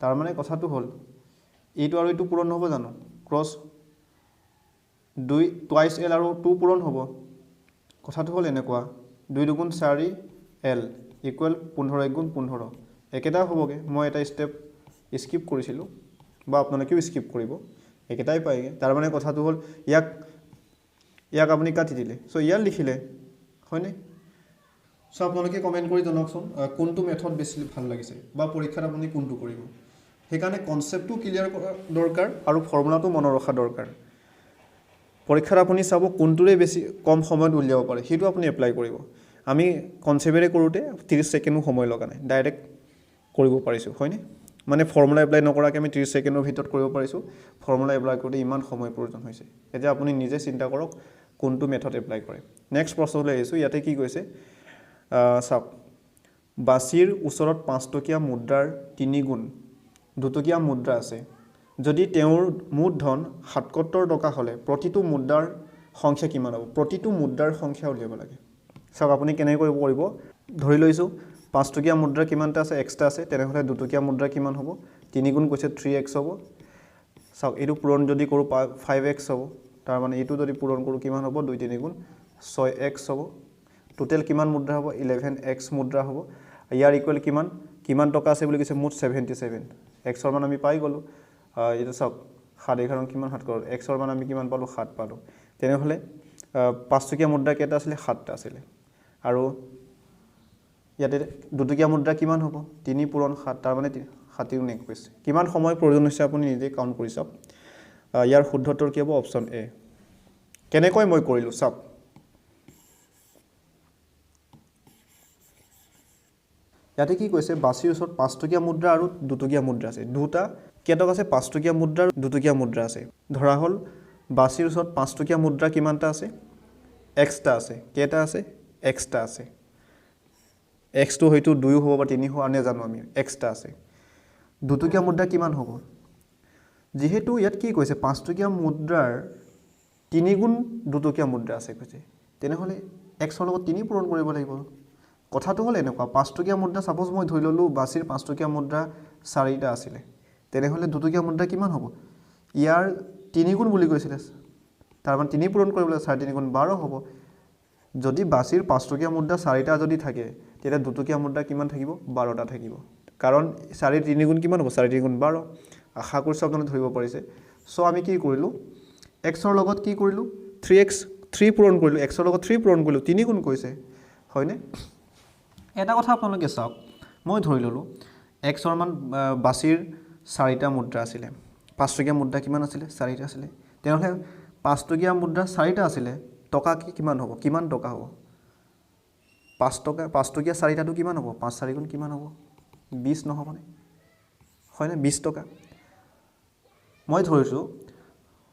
তাৰ মানে কথাটো হ'ল এইটো আৰু এইটো পূৰণ হ'ব জানো, ক্ৰছ 2 টুৱাইচ এল আৰু 2 পূৰণ হ'ব। কথাটো হ'ল এনেকুৱা, 2 দুগুণ 4 L = 15 × 15, একেটা হ'বগৈ। মই এটা ষ্টেপ স্কিপ কৰিছিলোঁ বা আপোনালোকেও স্কিপ কৰিব, একেটাই পায়গৈ। তাৰ মানে কথাটো হ'ল ইয়াক আপুনি কাটি দিলে, চ' ইয়াত লিখিলে, হয়নে? চ' আপোনালোকে কমেণ্ট কৰি জনাওকচোন কোনটো মেথড বেছি ভাল লাগিছে বা পৰীক্ষাত আপুনি কোনটো কৰিব। সেইকাৰণে কনচেপ্টটো ক্লিয়াৰ কৰা দৰকাৰ আৰু ফৰ্মুলাটো মনত ৰখা দৰকাৰ। পৰীক্ষাত আপুনি চাব কোনটোৰে বেছি কম সময়ত উলিয়াব পাৰে, সেইটো আপুনি এপ্লাই কৰিব। আমি কনচেপ্টেৰে কৰোঁতে 30 ছেকেণ্ডো সময় লগা নাই, ডাইৰেক্ট কৰিব পাৰিছোঁ, হয়নে? মানে ফৰ্মুলা এপ্লাই নকৰাকৈ আমি 30 ছেকেণ্ডৰ ভিতৰত কৰিব পাৰিছোঁ। ফৰ্মুলা এপ্লাই কৰোঁতে ইমান সময় প্ৰয়োজন হৈছে। এতিয়া আপুনি নিজে চিন্তা কৰক কোনটো মেথড এপ্লাই কৰে। নেক্সট প্ৰশ্নলৈ আহিছোঁ। ইয়াতে কি কৈছে চাওক, বাছিৰ ওচৰত 5 টকীয়া মুদ্ৰাৰ 3 গুণ 2 টকীয়া মুদ্ৰা আছে। যদি তেওঁৰ মুঠ ধন 77 টকা হ'লে প্ৰতিটো মুদ্ৰাৰ সংখ্যা কিমান হ'ব? প্ৰতিটো মুদ্ৰাৰ সংখ্যা উলিয়াব লাগে। চাওক আপুনি কেনেকৈ কৰিব, ধৰি লৈছোঁ 5 টকীয়া মুদ্ৰা কিমানটা আছে, এক্সট্ৰা আছে, তেনেহ'লে 2 টকীয়া মুদ্ৰা কিমান হ'ব? 3 গুণ কৈছে 3x হ'ব। চাওক এইটো পূৰণ যদি কৰোঁ 5x হ'ব, তাৰমানে এইটো যদি পূৰণ কৰোঁ কিমান হ'ব? 2 3 গুণ 6x হ'ব। টোটেল কিমান মুদ্ৰা হ'ব? 11x মুদ্ৰা হ'ব। ইয়াৰ ইকুৱেল কিমান টকা আছে বুলি কৈছে? মুঠ 77। এক্সৰ মান আমি পাই গ'লোঁ। এইটো চাওক 7 11 কিমান 7 কৰোঁ, এক্সৰ মান আমি কিমান পালোঁ? 7 পালোঁ। তেনেহ'লে 5 টকীয়া মুদ্ৰা কেইটা আছিলে? 7টা আছিলে। আৰু ইয়াতে 2 টকীয়া মুদ্ৰা কিমান হ'ব? 3 পূৰণ 7, তাৰমানে 7 × 21। কিমান সময় প্ৰয়োজন হৈছে আপুনি নিজে কাউণ্ট কৰি চাওক। ইয়াৰ শুদ্ধ উত্তৰ কি হ'ব? Option A. কেনেকৈ মই কৰিলোঁ চাওক, ইয়াতে কি কৈছে, বাছিৰ ওচৰত 5 টকীয়া মুদ্ৰা আৰু 2 টকীয়া মুদ্ৰা আছে। দুটা কেইটকা আছে? 5 টকীয়া মুদ্ৰা আৰু 2 টকীয়া মুদ্ৰা আছে। ধৰা হ'ল বাছিৰ ওচৰত 5 টকীয়া মুদ্ৰা কিমানটা আছে? এক্সট্ৰা আছে। কেইটা আছে? এক্সট্ৰা আছে। এক্সটো হয়তো 2 হ'ব বা 3 হ'ব, নাজানো আমি, এক্সট্ৰা আছে। 2 টকীয়া মুদ্ৰা কিমান হ'ব? যিহেতু ইয়াত কি কৈছে 5 টকীয়া মুদ্ৰাৰ 3 গুণ 2 টকীয়া মুদ্ৰা আছে কৈছে, তেনেহ'লে এক্সৰ লগত 3 পূৰণ কৰিব লাগিব। কথাটো হ'ল এনেকুৱা, 5 টকীয়া মুদ্ৰা ছাপ'জ মই ধৰি ল'লোঁ বাছিৰ 5 টকীয়া মুদ্ৰা 4টা আছিলে, তেনেহ'লে 2 টকীয়া মুদ্ৰা কিমান হ'ব? ইয়াৰ 3 গুণ বুলি কৈছিলে, তাৰমানে 3 পূৰণ কৰিবলৈ 4 3 গুণ 12 হ'ব। যদি বাছিৰ 5 টকীয়া মুদ্ৰা 4টা যদি থাকে, তেতিয়া 2 টকীয়া মুদ্ৰা কিমান থাকিব? 12টা থাকিব। কাৰণ 4 3 গুণ কিমান হ'ব? 4 3 গুণ 12। আশা কৰিছোঁ আপোনালোকে ধৰিব পাৰিছে। চ' আমি কি কৰিলোঁ, এক্সৰ লগত কি কৰিলোঁ? 3 পূৰণ কৰিলোঁ, এক্সৰ লগত 3 পূৰণ কৰিলোঁ, 3 গুণ কৈছে, হয়নে? এটা কথা আপোনালোকে চাওক, মই ধৰি ল'লোঁ এক্সৰ মান বাছিৰ 4টা মুদ্ৰা আছিলে, 5 টকীয়া মুদ্ৰা কিমান আছিলে? 4টা আছিলে। তেনেহ'লে 5 টকীয়া মুদ্ৰা 4টা আছিলে, টকা কিমান হ'ব? কিমান টকা হ'ব? 5 টকা, 5 টকীয়া 4টাটো কিমান হ'ব? 5 4 গুণ কিমান হ'ব? 20 নহ'বনে? হয়নে? 20 টকা। মই ধৰিছোঁ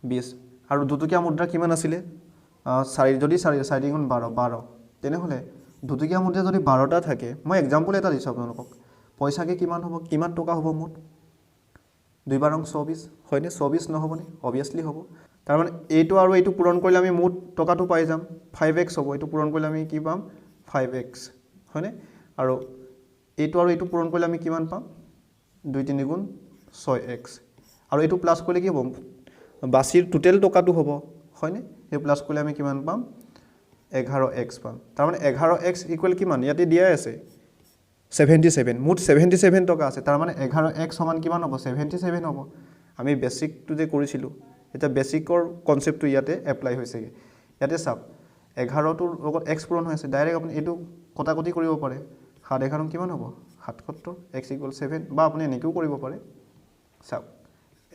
20। আৰু 2 টকীয়া মুদ্ৰা কিমান আছিলে? 4 যদি 4 গুণ 12, তেনেহ'লে 2 টকীয়া মুদ্ৰা যদি 12টা থাকে, মই এক্সাম্পল এটা দিছোঁ আপোনালোকক, পইচাকে কিমান হ'ব? কিমান টকা হ'ব মুঠ? 2 12 24, হয়নে? 24 নহ'বনে? অবভিয়াছলি হ'ব। তাৰমানে এইটো আৰু এইটো পূৰণ কৰিলে আমি মুঠ টকাটো পাই যাম, 5x হ'ব। এইটো পূৰণ কৰিলে আমি কি পাম? 5x, হয়নে? আৰু এইটো আৰু এইটো পূৰণ কৰিলে আমি কিমান পাম? 2 3 গুণ 6x। আৰু এইটো প্লাছ কৰিলে কি হ'ব? বাছিৰ টোটেল টকাটো হ'ব, হয়নে? সেই প্লাছ কৰিলে আমি কিমান পাম? 11x পাম। তাৰমানে 11x ইকুৱেল কিমান? ইয়াতে দিয়াই আছে 77, মুঠ 77 টকা আছে। তাৰমানে 11x সমান কিমান হ'ব? 77 হ'ব। আমি বেছিকটো যে কৰিছিলোঁ এতিয়া বেছিকৰ কনচেপ্টটো ইয়াতে এপ্লাই হৈছেগৈ ইয়াতে চাওক 11টোৰ লগত x পূৰণ হৈ আছে ডাইৰেক্ট আপুনি এইটো কটাকটি কৰিব পাৰে 7 11 কিমান হ'ব 77 x = 7 বা আপুনি এনেকৈও কৰিব পাৰে চাওক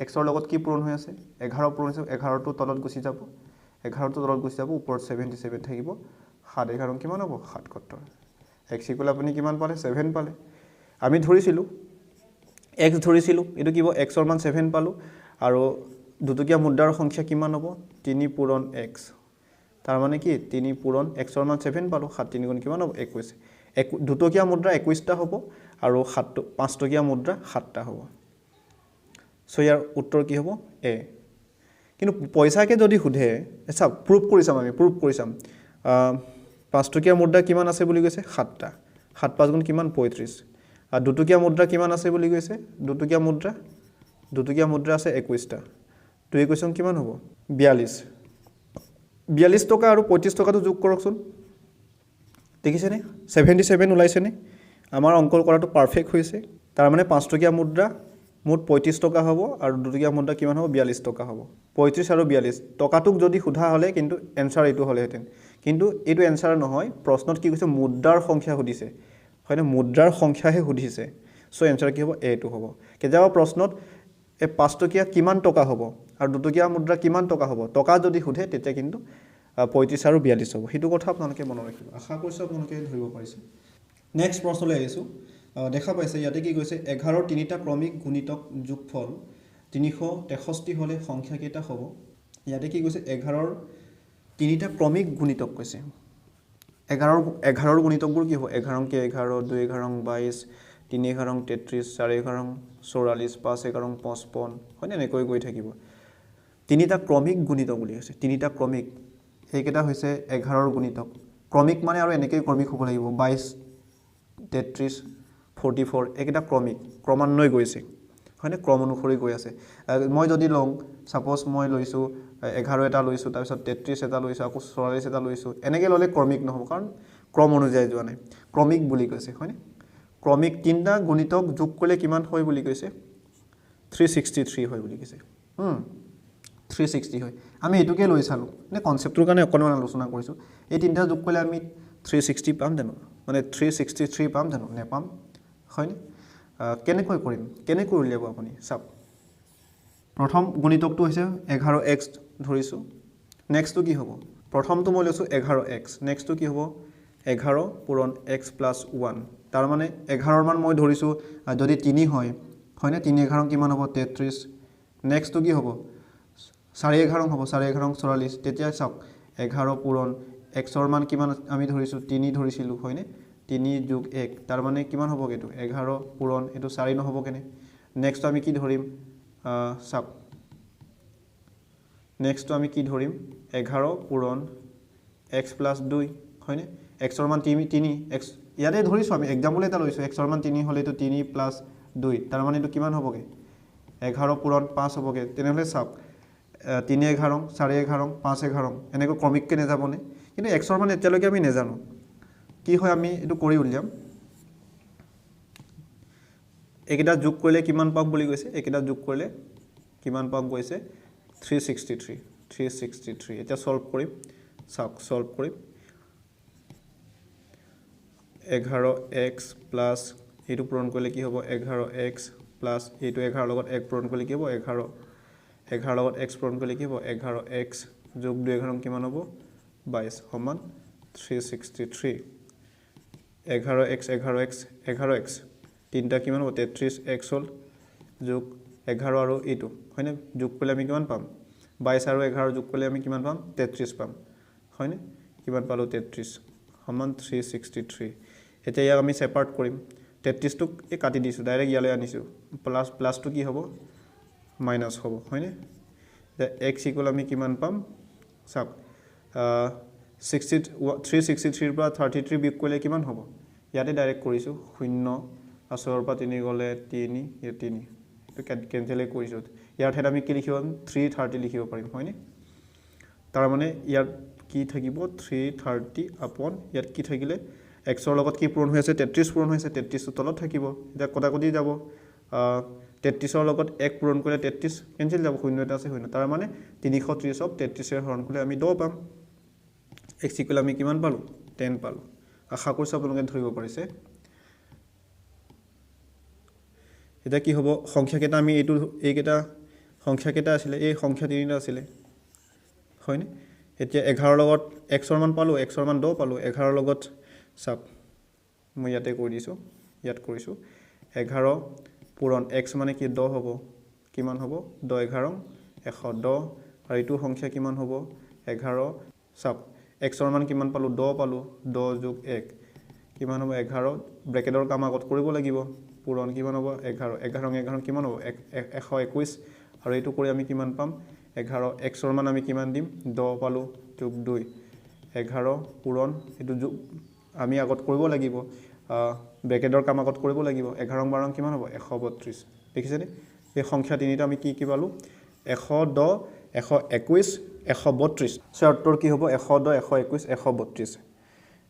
x ৰ লগত কি পূৰণ হৈ আছে 11 পূৰণ হৈছে 11টো তলত গুচি যাব 11টো তলত গুচি যাব ওপৰত 77 থাকিব 7 11 কিমান হ'ব 77 x = আপুনি কিমান পালে 7 পালে আমি ধৰিছিলোঁ x ধৰিছিলোঁ এইটো কি হ'ব x ৰ মান 7 পালোঁ আৰু দুটকীয়া মুদ্ৰাৰ সংখ্যা কিমান হ'ব 3 পূৰণ x তাৰ মানে কি 3 পূৰণ x ৰ মান 7 পালোঁ 7 3 গুণ কিমান হ'ব 21 দুটকীয়া মুদ্ৰা 21টা হ'ব আৰু 5 টকীয়া মুদ্ৰা 7টা হ'ব সো ইয়াৰ উত্তৰ কি হ'ব এ কিন্তু পইচাকে যদি সুধে চাওক প্ৰুফ কৰি চাম আমি প্ৰুফ কৰি চাম 5 টকীয়া মুদ্ৰা কিমান আছে বুলি কৈছে 7টা 7 5 গুণ কিমান 35 আৰু দুটকীয়া মুদ্ৰা কিমান আছে বুলি কৈছে দুটকীয়া মুদ্ৰা আছে 21টা 2 কুৱেশ্যন কিমান হ'ব 42 টকা আৰু 35 টকাটো যোগ কৰকচোন দেখিছেনে 77 ওলাইছেনে আমাৰ অংক কৰাটো পাৰফেক্ট হৈছে তাৰ মানে 5 টকীয়া মুদ্ৰা মুঠ 35 টকা হ'ব আৰু দুটকীয়া মুদ্ৰা কিমান হ'ব 42 টকা হ'ব 35 আৰু 42 টকাটোক যদি সোধা হ'লে কিন্তু এনসাৰ এইটো হ'লেহেঁতেন কিন্তু এইটো এনসাৰ নহয় প্ৰশ্নত কি কৈছে মুদ্ৰাৰ সংখ্যা সুধিছে হয়নে মুদ্ৰাৰ সংখ্যাহে সুধিছে সো এনসাৰ কি হ'ব এটো হ'ব কেতিয়াবা প্ৰশ্নত এই 5 টকীয়া কিমান টকা হ'ব আৰু দুটকীয়া মুদ্ৰা কিমান টকা হ'ব টকা যদি সুধে তেতিয়া কিন্তু 35 আৰু 42 হ'ব সেইটো কথা আপোনালোকে মনত ৰাখিব আশা কৰিছো আপোনালোকে ধৰিব পাৰিছে নেক্সট প্ৰশ্নলৈ আহিছো দেখা পাইছে ইয়াতে কি কৈছে 11 ৰ তিনিটা ক্ৰমিক গুণিতক যোগফল 363 হলে সংখ্যা কেইটা হ'ব ইয়াতে কি কৈছে 11 ৰ তিনিটা ক্ৰমিক গুণিতক কৈছে 11 ৰ গুণিতকবোৰ কি হ'ব 11 কে 11 2 11 22 3 11 33 4 11 44 5 11 55 হয়নে এনেকৈ গৈ থাকিব তিনিটা ক্ৰমিক গুণিতক বুলি আছে তিনিটা ক্ৰমিক এইকেইটা হৈছে 11 ৰ গুণিতক ক্ৰমিক মানে আৰু এনেকৈ ক্ৰমিক হ'ব লাগিব 22 33 44 এইকেইটা ক্ৰমিক ক্ৰমান্বয়ে গৈছে হয়নে ক্ৰম অনুসৰি গৈ আছে মই যদি লং সাপোজ মই লৈছো 11 এটা লৈছো তাৰ পিছত 33 এটা লৈছো আকৌ 44 এটা লৈছো এনেকৈ ললে ক্ৰমিক নহব কাৰণ ক্ৰম অনুযায়ী যোৱা নাই ক্ৰমিক বুলি কৈছে হয়নে ক্ৰমিক তিনটা গুণিতক যোগ কৰিলে কিমান হয় বুলি কৈছে 363 হয় বুলি কৈছে 360 হয় আমি এটুকে লৈ চালো নে কনসেপ্টৰ কাৰণে অকনমান আলোচনা কৰিছো এই তিনটা যোগ কৰিলে আমি 360 পাম জানো মানে 363 পাম জানো নে পাম হয়নে কেনেকৈ কৰিম কেনেকৈ উলিয়াব আপুনি চাওক প্ৰথম গুণিতকটো হৈছে 11x ধৰিছো নেক্সটটো কি হ'ব প্ৰথমটো মই লৈছো 11x নেক্সটটো কি হ'ব 11 পূৰণ x + 1 তাৰ মানে 11 ৰ মান মই ধৰিছো যদি 3 হয় হয়নে 3 11 কিমান হ'ব 33 নেক্সটটো কি হ'ব 4 11 হ'ব 4 11 44 তেতিয়া চাওক 11 পূৰণ x ৰ মান কিমান আমি ধৰিছো 3 ধৰিছিলো হয়নে 3 + 1 তাৰ মানে কিমান হ'ব এটো 11 পূৰণ এটো 4 নহব কেনে নেক্সট আমি কি ধৰিম চাওক নেক্সট আমি কি ধৰিম 11 পূৰণ x + 2 হয়নে x ৰ মান 3 x ইয়াতে ধৰিছো আমি এক্সাম্পল এটা লৈছো x ৰ মান 3 হলে এটো 3 + 2 তাৰ মানে এটো কিমান হ'বগে 11 পূৰণ 5 হ'বগে তেনেহলে চাওক 3 11 4 11 5 11 এনেকৈ ক্ৰমিককে নেযাবনে কিন্তু x ৰ মান এতিয়ালৈকে আমি নেজানো কি হয় আমি এটো কৰি উলিয়াম একেটা যোগ কৰিলে কিমান পাম বুলি কৈছে একেটা যোগ কৰিলে কিমান পাম কৈছে 363 এটা সলভ কৰিম চাওক সলভ কৰিম 11x প্লাস এটো পূৰণ কৰিলে কি হ'ব 11x প্লাস এটো 11 লগত 1 পূৰণ কৰিলে কি হ'ব 11 লগত x পূৰণ কৰিলে কি হ'ব 11x যোগ 2 11 কিমান হ'ব 22 সমান 363 11x তিনটা কিমান হ'ব 33x হল যোগ 11 আৰু এটো হয়নে যোগ কৰিলে আমি কিমান পাম 22 আৰু 11 যোগ কৰিলে আমি কিমান পাম 33 পাম হয়নে কিমান পালো 33 সমান 363 এতিয়া ইয়াক আমি সেপাৰেট কৰিম 33 টোক এ কাটি দিছো ডাইৰেক্ট ইয়ালৈ আনিছো প্লাস টো কি হ'ব মাইনাস হ'ব হয়নে যে x = আমি কিমান পাম চাওক 363 ৰ পৰা 33 বিয়োগ কৰিলে কিমান হ'ব ইয়াতে ডাইৰেক্ট কৰিছো 0 আসৰ পৰা 3 গলে 3 এই 3 তো কেনসেল কৰিছো ইয়াৰ ঠাইত আমি কি লিখিব 330 লিখিব পাৰিম হয়নে তাৰ মানে ইয়াত কি থাকিব 330 আপন ইয়াত কি থাকিলে x ৰ লগত কি পূৰণ হৈ আছে 33 পূৰণ হৈ আছে 33 তলত থাকিব এটা কটাকটি যাব 33 লগত 1 পূৰণ কৰিলে 33 কেনচেল যাব, শূন্য এটা আছে শূন্য, তাৰ মানে 330ক 33 হৰণ কৰিলে আমি 10 পাম। x ইকুৱেল আমি কিমান পালোঁ 10 পালোঁ। আশা কৰিছোঁ আপোনালোকে ধৰিব পাৰিছে। এতিয়া কি হ'ব, সংখ্যাকেইটা আমি এইকেইটা সংখ্যাকেইটা আছিলে, এই সংখ্যা তিনিটা আছিলে হয়নে। এতিয়া 11 লগত xৰ মান পালোঁ, xৰ মান 10 পালোঁ। 11 লগত চাওক মই ইয়াতে কৰি দিছোঁ, ইয়াত কৰিছোঁ 11 পূৰণ x মানে কি 10 হ'ব, কিমান হ'ব 10 11 110, আৰু এইটো সংখ্যা কিমান হ'ব 11 চাওক xৰ মান কিমান পালোঁ 10 পালোঁ, 10 যোগ 1 কিমান হ'ব 11, ব্ৰেকেটৰ কাম আগত কৰিব লাগিব, পূৰণ কিমান হ'ব 11 11 11 কিমান হ'ব 121, আৰু এইটো কৰি আমি কিমান পাম 11, xৰ মান আমি কিমান দিম 10 পালোঁ যোগ 2 11 পূৰণ এইটো যোগ আমি আগত কৰিব লাগিব, ব্ৰেকেটৰ কাম আগত কৰিব লাগিব, 11 12 কিমান হ'ব 132। দেখিছেনে এই সংখ্যা তিনিটা আমি কি পালোঁ 110 121 132। উত্তৰ কি হ'ব 110 121 132,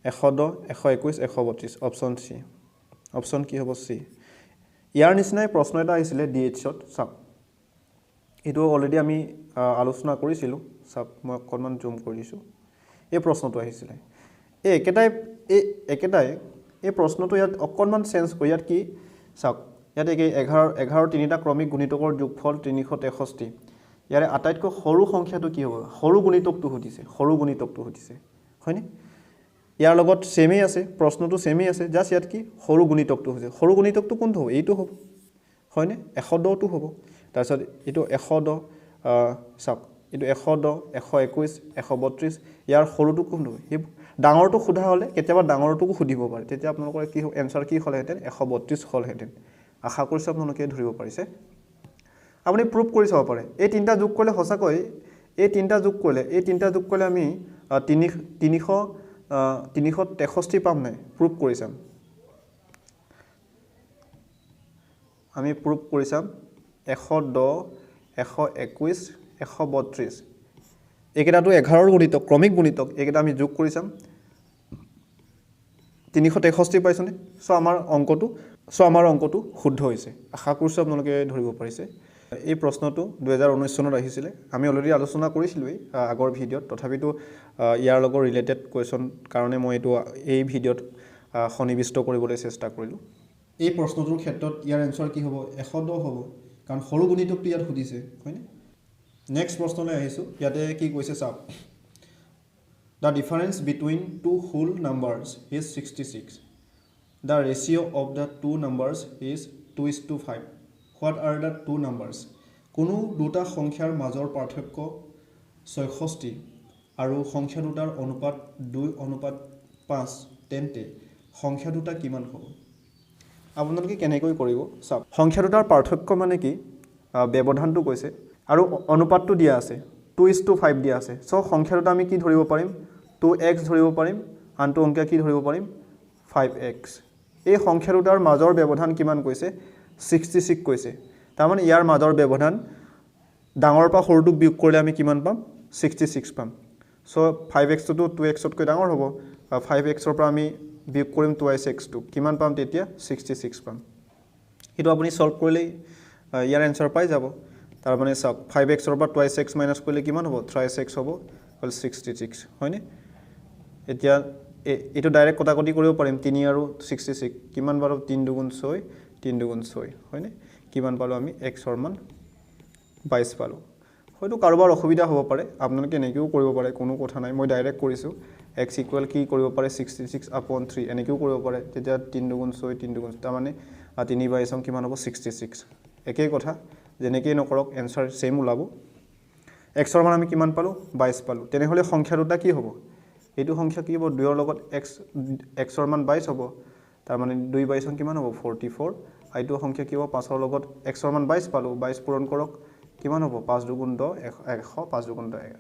110 121 132, অপশ্যন চি। অপশ্যন কি হ'ব চি। ইয়াৰ নিচিনাই প্ৰশ্ন এটা আহিছিলে DHত, চাওক এইটো অলৰেডি আমি আলোচনা কৰিছিলোঁ, চাওক মই অকণমান জুম কৰি দিছোঁ। এই প্ৰশ্নটো আহিছিলে একেটাই এই প্ৰশ্নটো ইয়াত অকণমান চেঞ্জ কৰি ইয়াত কি চাওক ইয়াত 11 তিনিটা ক্ৰমিক গুণিতকৰ যোগফল 363। ইয়াৰে আটাইতকৈ সৰু সংখ্যাটো কি হ'ব, সৰু গুণিতকটো সুধিছে হয়নে। ইয়াৰ লগত ছেমেই আছে, প্ৰশ্নটো ছেমেই আছে, জাষ্ট ইয়াত কি সৰু গুণিতকটো হৈছে, সৰু গুণিতকটো কোনটো হ'ব এইটো হ'ব হয়নে, 110টো হ'ব। তাৰপিছত এইটো 110 চাওক এইটো 110 121 132, ইয়াৰ সৰুটো কোনটো, সেই ডাঙৰটো সোধা হ'লে কেতিয়াবা ডাঙৰটোকো সুধিব পাৰে, তেতিয়া আপোনালোকৰ কি এনচাৰ কি হ'লহেঁতেন 132 হ'লহেঁতেন। আশা কৰিছোঁ আপোনালোকে ধৰিব পাৰিছে। আপুনি প্ৰুভ কৰি চাব পাৰে, এই তিনিটা যোগ কৰিলে সঁচাকৈ এই তিনিটা যোগ কৰিলে আমি 363 পাম নাই, প্ৰুভ কৰি চাম, আমি প্ৰুভ কৰি চাম 110 121 132, এইকেইটাটো 11ৰ গুণিতক ক্ৰমিক গুণিতক, এইকেইটা আমি যোগ কৰি চাম 363 পাইছনে। আমাৰ অংকটো শুদ্ধ হৈছে। আশা কৰিছোঁ আপোনালোকে ধৰিব পাৰিছে। এই প্ৰশ্নটো 2019 চনত আহিছিলে, আমি অলৰেডি আলোচনা কৰিছিলোঁৱেই আগৰ ভিডিঅ'ত, তথাপিতো ইয়াৰ লগত ৰিলেটেড কুৱেশ্যন কাৰণে মই এই ভিডিঅ'ত সন্নিৱিষ্ট কৰিবলৈ চেষ্টা কৰিলোঁ। এই প্ৰশ্নটোৰ ক্ষেত্ৰত ইয়াৰ এনচাৰ কি হ'ব 110 হ'ব, কাৰণ সৰু গুণিতকটো ইয়াত সুধিছে হয়নে। নেক্সট প্ৰশ্নলৈ আহিছোঁ, ইয়াতে কি কৈছে চাওক, the difference between two whole numbers is 66, the ratio' of the two numbers is 2:5, what are the two numbers. কোনো দুটা সংখ্যাৰ মাজৰ পাৰ্থক্য 66 আৰু সংখ্যা দুটাৰ অনুপাত 2:5, তেন্তে সংখ্যা দুটা কিমান হ'ব। আপোনালোকে কেনেকৈ কৰিব চাওক, সংখ্যা দুটাৰ পাৰ্থক্য মানে কি ব্যৱধানটো কৈছে, আৰু অনুপাতটো দিয়া আছে 2:5 দিয়া আছে। চ' সংখ্যা দুটা আমি কি ধৰিব পাৰিম 2x ধৰিব পাৰিম, আনটো সংখ্যা কি ধৰিব পাৰিম 5x। এই সংখ্যা দুটাৰ মাজৰ ব্যৱধান কিমান কৈছে 66 কৈছে, তাৰমানে ইয়াৰ মাজৰ ব্যৱধান ডাঙৰৰ পৰা সৰুটোক বিয়োগ কৰিলে আমি কিমান পাম 66 পাম। চ' 5xটো 2xতকৈ ডাঙৰ হ'ব, 5xৰ পৰা আমি বিয়োগ কৰিম 2x কিমান পাম তেতিয়া 66 পাম। সেইটো আপুনি সলভ কৰিলেই ইয়াৰ এনচাৰ পাই যাব। তাৰমানে চাওক 5xৰ পৰা 2x মাইনাছ কৰিলে কিমান হ'ব 3x হ'ব, 66 হয়নে। এতিয়া এইটো ডাইৰেক্ট কটাকটি কৰিব পাৰিম, 3 আৰু 66 কিমান পালোঁ 3 2 6 3 2 6 হয়নে, কিমান পালোঁ আমি xৰ মান 22 পালোঁ। হয়তো কাৰোবাৰ অসুবিধা হ'ব পাৰে, আপোনালোকে এনেকৈও কৰিব পাৰে, কোনো কথা নাই, মই ডাইৰেক্ট কৰিছোঁ। x ইকুৱেল কি কৰিব পাৰে 66/3 এনেকৈও কৰিব পাৰে, তেতিয়া 3 2 6 3 2 তাৰমানে 3/6 কিমান হ'ব 66। একেই কথা, যেনেকেই নকৰক এনচাৰ ছেম ওলাব। xৰ মান আমি কিমান পালোঁ 22 পালোঁ, তেনেহ'লে সংখ্যা দুটা কি হ'ব, এইটো সংখ্যা কি হ'ব 2ৰ লগত xৰ মান 22 হ'ব, তাৰমানে 2/6 কিমান হ'ব 44, এইটো সংখ্যা কি হ'ব 5ৰ লগত xৰ মান 22 পালোঁ, 22 পূৰণ কৰক কিমান হ'ব 5 2 10 100, 5 2 10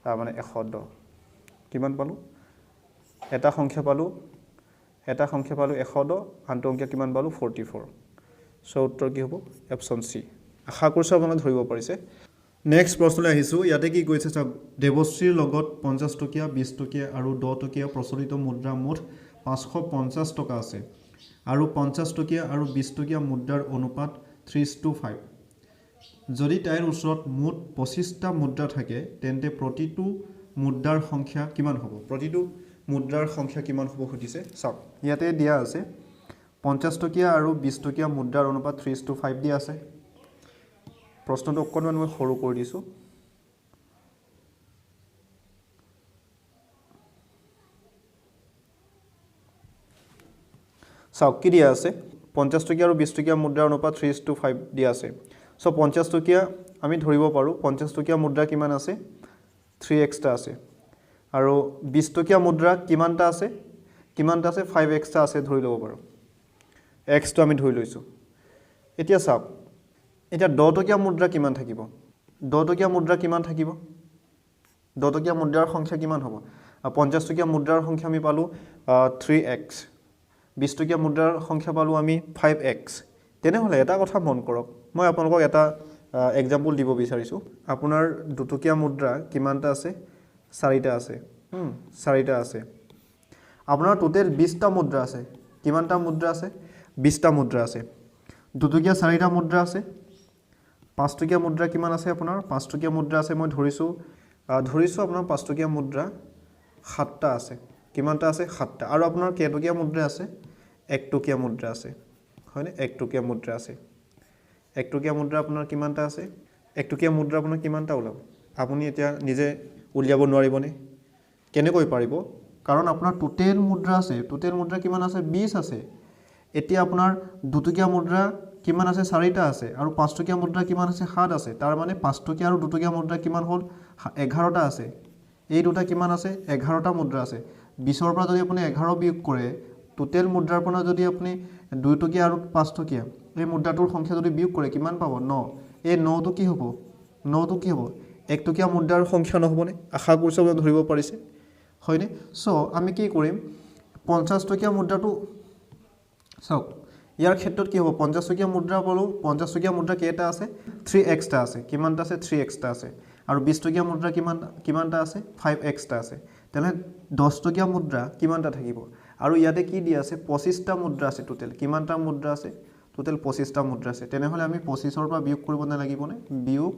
তাৰমানে 110 কিমান পালোঁ, এটা সংখ্যা পালোঁ 110, আনটো সংখ্যা কিমান পালোঁ 44। চ' উত্তৰ কি হ'ব অপশ্যন চি। আশা কৰিছোঁ আপোনালোকে ধৰিব পাৰিছে। নেক্সট প্ৰশ্নলৈ আহিছোঁ, ইয়াতে কি কৈছে চাওক, দেৱশ্ৰীৰ লগত 50 টকীয়া 20 টকীয়া আৰু 10 টকীয়া প্ৰচলিত মুদ্ৰা মুঠ 550 টকা আছে, আৰু 50 টকীয়া আৰু 20 টকীয়া মুদ্ৰাৰ অনুপাত 3:5 যদি তাইৰ ওচৰত মুঠ 25টা মুদ্ৰা থাকে তেন্তে প্ৰতিটো মুদ্ৰাৰ সংখ্যা কিমান হ'ব প্ৰতিটো মুদ্ৰাৰ সংখ্যা কিমান হ'ব সুধিছে চাওক ইয়াতে দিয়া আছে 50 টকীয়া আৰু 20 টকীয়া মুদ্ৰাৰ অনুপাত 3:5 দিয়া আছে প্ৰশ্নটো অকণমান মই সৰু কৰি দিছোঁ চাওক কি দিয়া আছে 50 টকীয়া আৰু 20 টকীয়া মুদ্ৰাৰ অনুপাত 3:5 দিয়া আছে সো 50 টকীয়া আমি ধৰিব পাৰো 50 টকীয়া মুদ্ৰা কিমান আছে 3x টা আছে আৰু 20 টকীয়া মুদ্ৰা কিমানটা আছে 5x টা আছে ধৰি লব পাৰো x টো আমি ধৰি লৈছো এতিয়া চাওক এতিয়া 10 টকীয়া মুদ্ৰা কিমান থাকিব 10 টকীয়া মুদ্ৰা কিমান থাকিব 10 টকীয়া মুদ্ৰাৰ সংখ্যা কিমান হ'ব 50 টকীয়া মুদ্ৰাৰ সংখ্যা আমি পালো 3x 20 টকীয়া মুদ্ৰাৰ সংখ্যা পালো আমি 5x তেনেহলে এটা কথা মন কৰক মই আপোনালোকক এটা এক্সাম্পল দিব বিচাৰিছো আপোনাৰ 2 টকীয়া মুদ্ৰা কিমানটা আছে 4টা আছে 4টা আছে আপোনাৰ টোটাল 20টা মুদ্ৰা আছে কিমানটা মুদ্ৰা আছে 20টা মুদ্ৰা আছে 2 টকীয়া 4টা মুদ্ৰা আছে 5 টকীয়া মুদ্ৰা কিমান আছে আপোনাৰ 5 টকীয়া মুদ্ৰা আছে মই ধৰিছো আপোনাৰ 5 টকীয়া মুদ্ৰা 7টা আছে কিমানটা আছে 7টা আৰু আপোনাৰ কেই টকীয়া মুদ্ৰা আছে 1 টকীয়া মুদ্ৰা আছে হয়নে 1 টকীয়া মুদ্ৰা আছে 1 টকীয়া মুদ্ৰা আপোনাৰ কিমানটা আছে 1 টকীয়া মুদ্ৰা আপোনাৰ কিমানটা ওলাব আপুনি এতিয়া নিজে উলিয়াব নোৱাৰিবনে কেনেকৈ পাৰিব কাৰণ আপোনাৰ টোটেল মুদ্ৰা আছে টোটেল মুদ্ৰা কিমান আছে 20 আছে এতিয়া আপোনাৰ 2 টকীয়া মুদ্ৰা কিমান আছে 4টা আছে আৰু 5 টকীয়া মুদ্ৰা কিমান আছে 7 আছে তাৰ মানে 5 টকীয়া আৰু 2 টকীয়া মুদ্ৰা কিমান হ'ল 11টা আছে এই দুটা কিমান আছে 11টা মুদ্ৰা আছে 20ৰ পৰা যদি আপুনি 11 বিয়োগ কৰে টোটেল মুদ্ৰাৰ পৰা যদি আপুনি 2 টকীয়া আৰু 5 টকীয়া এই মুদ্ৰাটোৰ সংখ্যা যদি বিয়োগ কৰে কিমান পাব 9 এই 9 টো কি হ'ব 9 টো কি হ'ব 1 টকীয়া মুদ্ৰাৰ সংখ্যা নহবনে আশা কৰিছো আপুনি ধৰিব পাৰিছে হয়নে সো আমি কি কৰিম 50 টকীয়া মুদ্ৰাটো চাওক ইয়াৰ ক্ষেত্ৰত কি হ'ব 50 টকীয়া মুদ্ৰা পালো 50 টকীয়া মুদ্ৰা কেইটা আছে 3x টা আছে কিমানটা আছে 3x টা আছে আৰু 20 টকীয়া মুদ্ৰা কিমানটা আছে 5x টা আছে তেনে 10 টকীয়া মুদ্ৰা কিমানটা থাকিব আৰু ইয়াতে কি দিয়া আছে 25টা মুদ্ৰা আছে টোটাল কিমানটা মুদ্ৰা আছে টোটাল 25টা মুদ্ৰা আছে তেনেহলে আমি 25ৰ পৰা বিয়োগ কৰিব নালাগিবনে বিয়োগ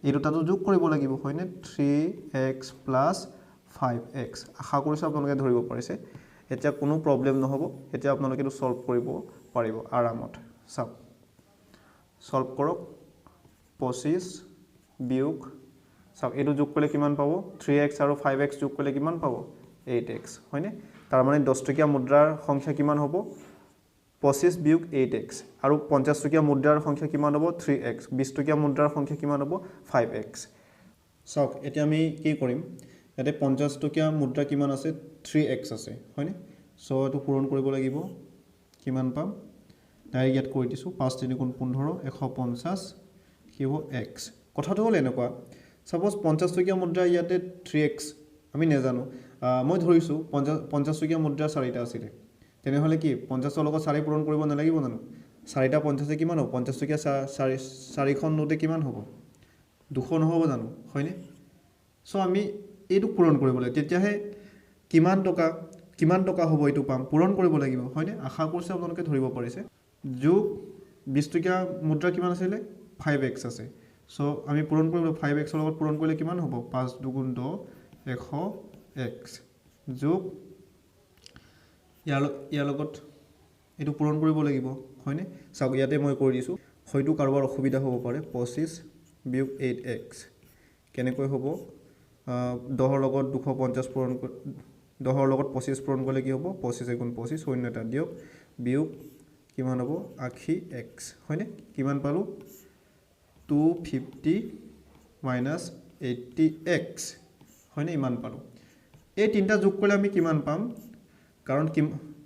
এই দুটাটো যোগ কৰিব লাগিব হয়নে 3x + 5x আশা কৰিছো আপোনালোকে ধৰিব পাৰিছে এতিয়া কোনো প্ৰবলেম নহব এতিয়া আপোনালোকে এটো সলভ কৰিব পাৰিব আৰামত চাওক সলভ কৰক 25 বিয়োগ চাওক এটো যোগ কৰিলে কিমান পাব 3x আৰু 5x যোগ কৰিলে কিমান পাব 8x হয়নে তাৰ মানে 10 টকীয়া মুদ্ৰাৰ সংখ্যা কিমান হ'ব 25 বিয়োগ 8x আৰু 50 টকীয়া মুদ্ৰাৰ সংখ্যা কিমান হ'ব 3x 20 টকীয়া মুদ্ৰাৰ সংখ্যা কিমান হ'ব 5x চাওক এতিয়া আমি কি কৰিম ইয়াতে 50 টকীয়া মুদ্ৰা কিমান আছে 3x আছে হয়নে সো এটো পূৰণ কৰিব লাগিব কিমান পাম ডাইৰেক্ট ইয়াত কৰি দিছো 5 3 গুণ 15 150 কি হ'ব x কথাটো হ'ল এনেকুৱা সাপোজ 50 টকীয়া মুদ্ৰা ইয়াতে 3x আমি নেজানো মই ধৰিছো 50 টকীয়া মুদ্ৰা 4টা আছিল তেনেহলে কি 50 ৰ লগত 4 পূৰণ কৰিব নালাগিব জানো 4টা 50 এ কিমান হ'ব 50 টকীয়া 4খন নোটে কিমান হ'ব 200 নহব জানো হয়নে সো আমি এইটো পূৰণ কৰিবলৈ তেতিয়াহে কিমান টকা হ'ব এইটো পাম পূৰণ কৰিব লাগিব হয়নে আশা কৰিছো আপোনালোকে ধৰিব পাৰিছে যোগ 20 টকীয়া মুদ্ৰা কিমান আছিল 5x আছে সো আমি পূৰণ কৰিব 5x ৰ লগত পূৰণ কৰিলে কিমান হ'ব 5 2 গুণ 10 100x যোগ ইয়াৰ লগত এটো পূৰণ কৰিব লাগিব হয়নে চাওক ইয়াতে মই কৰি দিছো হয়তো কাৰোবাৰ অসুবিধা হ'ব পাৰে 25 বিয়োগ 8x কেনেকৈ হ'ব 10 ৰ লগত 250 পূৰণ 10 ৰ লগত 25 পূৰণ কৰিলে কি হ'ব 25 গুণ 25 শূন্য এটা দিয়ক বিয়োগ কিমান হ'ব 80x হয়নে কিমান পালো 250 - 80x হয়নে ইমান পালো এই তিনটা যোগ কৰিলে আমি কিমান পাম কাৰণ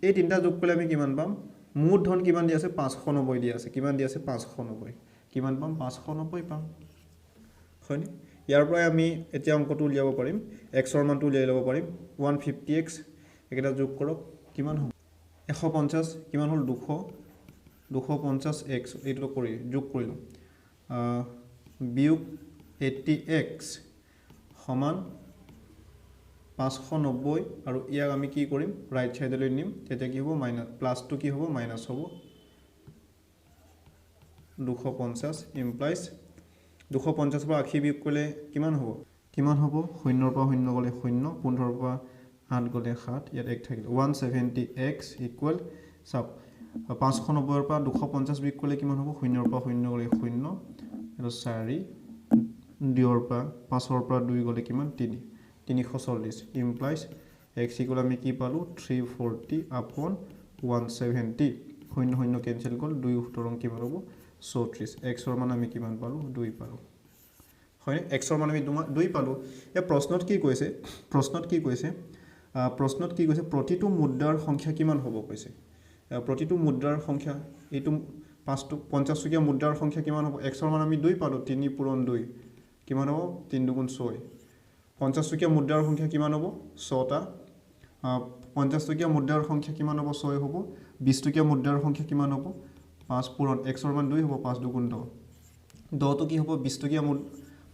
এই তিনটা যোগ কৰিলে আমি কিমান পাম মুঠ ধন কিমান দি আছে 590 দি আছে কিমান দি আছে 590 কিমান পাম 590 পাম হয়নে ইয়াৰ পৰা আমি এতিয়া অংকটো উলিয়াব পাৰিম x ৰ মানটো উলিয়াই ল'ব পাৰিম 150x একেটা যোগ কৰক কিমান হ'ব 150 কিমান হ'ল 250x এইটো কৰি যোগ কৰিলো বিয়োগ 80x সমান 590 আৰু ইয়াক আমি কি কৰিম ৰাইট সাইডলৈ নিম তেতিয়া কি হ'ব মাইনাস প্লাস টু কি হ'ব মাইনাস হ'ব 250 ইমপ্লাইজ 250 পৰা 80 বিয়োগ কৰিলে কিমান হ'ব 0 পৰা 0 গ'লে 0 15 পৰা 8 গ'লে 7 ইয়াত 1 থাকিল 170x ইকুৱেল চাপ 590 পৰা 250 বিয়োগ কৰিলে কিমান হ'ব 0 পৰা 0 গ'লে 0 আৰু 4 2 পৰা 5 পৰা 2 গ'লে কিমান 3 340 ইমপ্লাইজ x ইকুৱেল আমি কি পালো 340 আপন 170 0 কেনসেল গ'ল 2 উত্তৰং কিমান হ'ব 34 x ৰ মান আমি কিমান পালো 2 পালো হয় x ৰ মান আমি 2 পালো এই প্ৰশ্নত কি কৈছে প্ৰতিটো মুদ্ৰাৰ সংখ্যা কিমান হ'ব কৈছে প্ৰতিটো মুদ্ৰাৰ সংখ্যা এইটো 50 টকীয়া মুদ্ৰাৰ সংখ্যা কিমান হ'ব x ৰ মান আমি 2 পালো 3 পূৰণ 2 কিমান হ'ব 3 2 গুণ 6 50 টকীয়া মুদ্ৰাৰ সংখ্যা কিমান হ'ব 6টা 50 টকীয়া মুদ্ৰাৰ সংখ্যা কিমান হ'ব 6 হ'ব 20 টকীয়া মুদ্ৰাৰ সংখ্যা কিমান হ'ব 5 পূৰণ x ৰ মান 2 হ'ব 5 2 গুণ 10 10 তো কি হ'ব 20 টকীয়া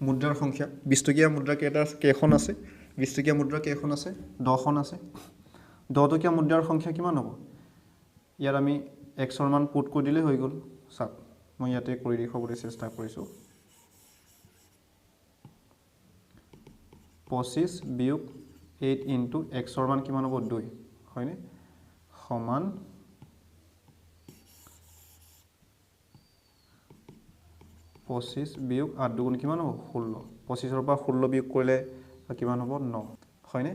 মুদ্ৰাৰ সংখ্যা 20 টকীয়া মুদ্ৰা কেইখন আছে 20 টকীয়া মুদ্ৰা কেইখন আছে 10খন আছে 10 টকীয়া মুদ্ৰাৰ সংখ্যা কিমান হ'ব ইয়াৰ আমি x ৰ মান পুট কৰি দিলে হৈ গ'ল চাপ মই ইয়াতে কৰি দেখুৱাবলৈ চেষ্টা কৰিছো 25 বিয়োগ 8 ইনটু x ৰ মান কিমান হ'ব 2 হয়নে সমান 25 বিয়োগ 8 দুগুণ কিমান হ'ব 16 25 ৰ পৰা 16 বিয়োগ কৰিলে কিমান হ'ব 9 হয়নে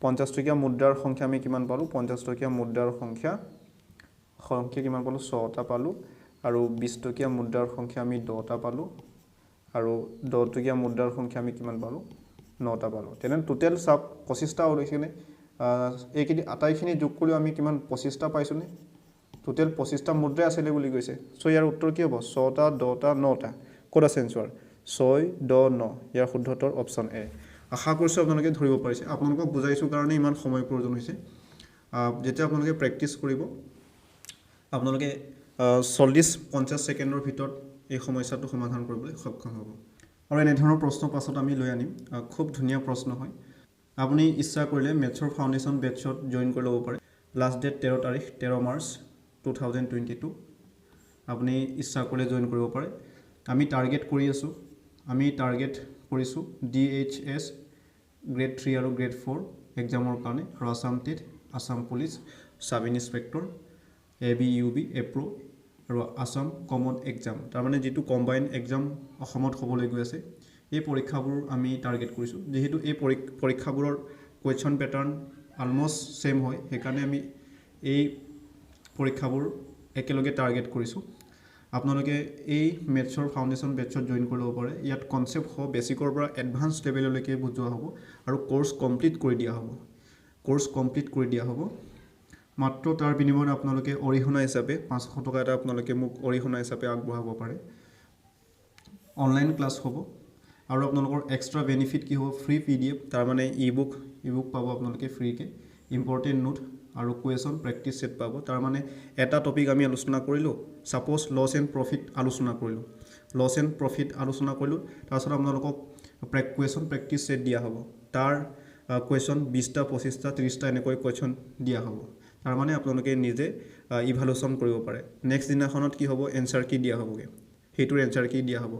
50 টকীয়া মুদ্ৰাৰ সংখ্যা আমি কিমান পালো 50 টকীয়া মুদ্ৰাৰ সংখ্যা কিমান পালো 6টা পালো আৰু 20 টকীয়া মুদ্ৰাৰ সংখ্যা আমি 10টা পালো আৰু 10 টকীয়া মুদ্ৰাৰ সংখ্যা আমি কিমান পালো 9টা পালো তেনে টোটাল সব 25টা ওলাইছেনে এইখিনি আটাইখিনি যোগ কৰিও আমি কিমান 25টা পাইছোনে টোটাল 25টা মুদ্ৰা আছিল বুলি কৈছে সো ইয়াৰ উত্তৰ কি হ'ব 6টা 10টা 9টা কোড আছে এনসাৰ 6 10 9 ইয়াৰ শুদ্ধ উত্তৰ অপচন এ আশা কৰিছো আপোনালোকে ধৰিব পাৰিছে আপোনালোকক বুজাইছো কাৰণে ইমান সময় প্ৰয়োজন হৈছে যেতিয়া আপোনালোকে প্ৰেক্টিস কৰিব আপোনালোকে 40-50 সেকেন্ডৰ ভিতৰত এই সমস্যাটো সমাধান কৰিবলৈ সক্ষম হ'ব আৰু এনে ধৰণৰ প্ৰশ্ন পাছত আমি লৈ আনিম খুব ধুনীয়া প্ৰশ্ন হয় আপুনি ইচ্ছা কৰিলে মেথছৰ ফাউণ্ডেশ্যন বেটছত জয়েন কৰি ল'ব পাৰে লাষ্ট ডেট 13 তাৰিখ 13 মাৰ্চ 2022 আপুনি ইচ্ছা কৰিলে জয়েন কৰিব পাৰে আমি টাৰ্গেট কৰিছো DHS গ্ৰেড 3 আৰু গ্ৰেড 4 এক্সামৰ কাৰণে Assam TET Assam police sub inspector ABUB এপ্ৰো আৰু আসাম কমন এক্সাম তাৰ মানে যেটো কম্বাইন এক্সাম অসমত হ'বলৈ গৈ আছে এই পৰীক্ষাবোৰ আমি টাৰ্গেট কৰিছো যেহেতু এই পৰীক্ষাবোৰৰ কোৱেশ্চন প্যাটাৰ্ন অলমোস্ট সেম হয় সেইকাৰণে আমি এই পৰীক্ষাবোৰ একেলগে টাৰ্গেট কৰিছো আপোনালোকে এই মেথছৰ ফাউণ্ডেশ্যন বেটছত জয়েন কৰিব পাৰে ইয়াত কনসেপ্ট হ'ব বেসিকৰ পৰা এডভান্স লেভেললৈকে বুজোৱা হ'ব আৰু কোৰ্স কমপ্লিট কৰি দিয়া হ'ব মাত্ৰ তাৰ বিনিময়ত আপোনালোকে অৰিহণা হিচাপে 500 টকা এটা আপোনালোকে মোক অৰিহণা হিচাপে আগবঢ়াব পাৰে অনলাইন ক্লাছ হ'ব আৰু আপোনালোকৰ এক্সট্ৰা বেনিফিট কি হ'ব ফ্ৰী PDF তাৰ মানে ইবুক পাব আপোনালোকে ফ্ৰীকে ইম্পৰ্টেন্ট নোট আৰু কোৱেশ্চন প্ৰেক্টিস সেট পাব তাৰ মানে এটা টপিক আমি আলোচনা কৰিলো সাপোজ লছ এণ্ড প্ৰফিট আলোচনা কৰিলো তাৰছত আপোনালোকক কোৱেশ্চন প্ৰেক্টিস সেট দিয়া হ'ব তাৰ কোৱেশ্চন 20টা 25টা 30টা এনেকৈ কোৱেশ্চন দিয়া হ'ব তাৰ মানে আপোনালোকে নিজে ইভালুয়েশন কৰিব পাৰে নেক্সট দিনাখনত কি হ'ব এনসাৰ কি দিয়া হ'বগে হেতুৰ এনসাৰ কি দিয়া হ'ব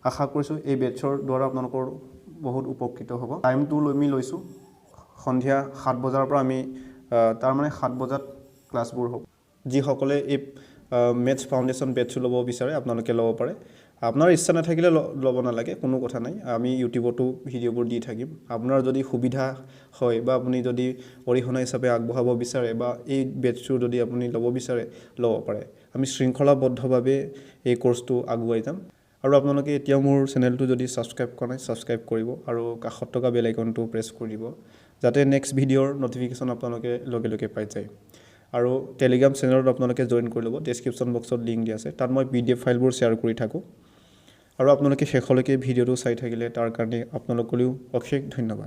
আশা কৰিছো এই বেটছৰ দ্বাৰা আপোনালোকৰ বহুত উপকৃত হ'ব টাইমটো আমি লৈছো সন্ধিয়া 7 বজাৰ পৰা আমি তাৰ মানে 7 বজাত ক্লাছবোৰ হ'ব যি সকলে এই মেথছ ফাউণ্ডেশ্যন বেটছ ল'ব বিচাৰে আপোনালোকে ল'ব পাৰে আপোনাৰ ইচ্ছা নাথাকিলে ল'ব নালাগে কোনো কথা নাই আমি ইউটিউবতো ভিডিঅ'বোৰ দি থাকিম আপোনাৰ যদি সুবিধা হয় বা আপুনি যদি অৰিহণা হিচাপে আগবঢ়াব বিচাৰে বা এই বেটছটো যদি আপুনি ল'ব বিচাৰে ল'ব পাৰে আমি শৃংখলাবদ্ধভাৱে এই কোৰ্সটো আগুৱাই যাম আৰু আপোনালোকে এতিয়া মোৰ চেনেলটো যদি সাবস্ক্ৰাইব কৰা নাই সাবস্ক্ৰাইব কৰিব আৰু কাষত থকা বেল আইকনটো প্ৰেছ কৰি দিব যাতে নেক্সট ভিডিঅ'ৰ নটিফিকেশন আপোনালোকে লগে লগে পাই যায় আৰু টেলিগ্ৰাম চেনেলত আপোনালোকে জয়েন কৰি ল'ব ডেসক্ৰিপচন বক্সত লিংক দিয়া আছে তাত মই PDF ফাইলবোৰ শেয়াৰ কৰি থাকো আৰু আপোনালোকে শেষলৈকে ভিডিঅ'টো চাই থাকিলে তাৰ কাৰণে আপোনালোকলৈও অশেষ ধন্যবাদ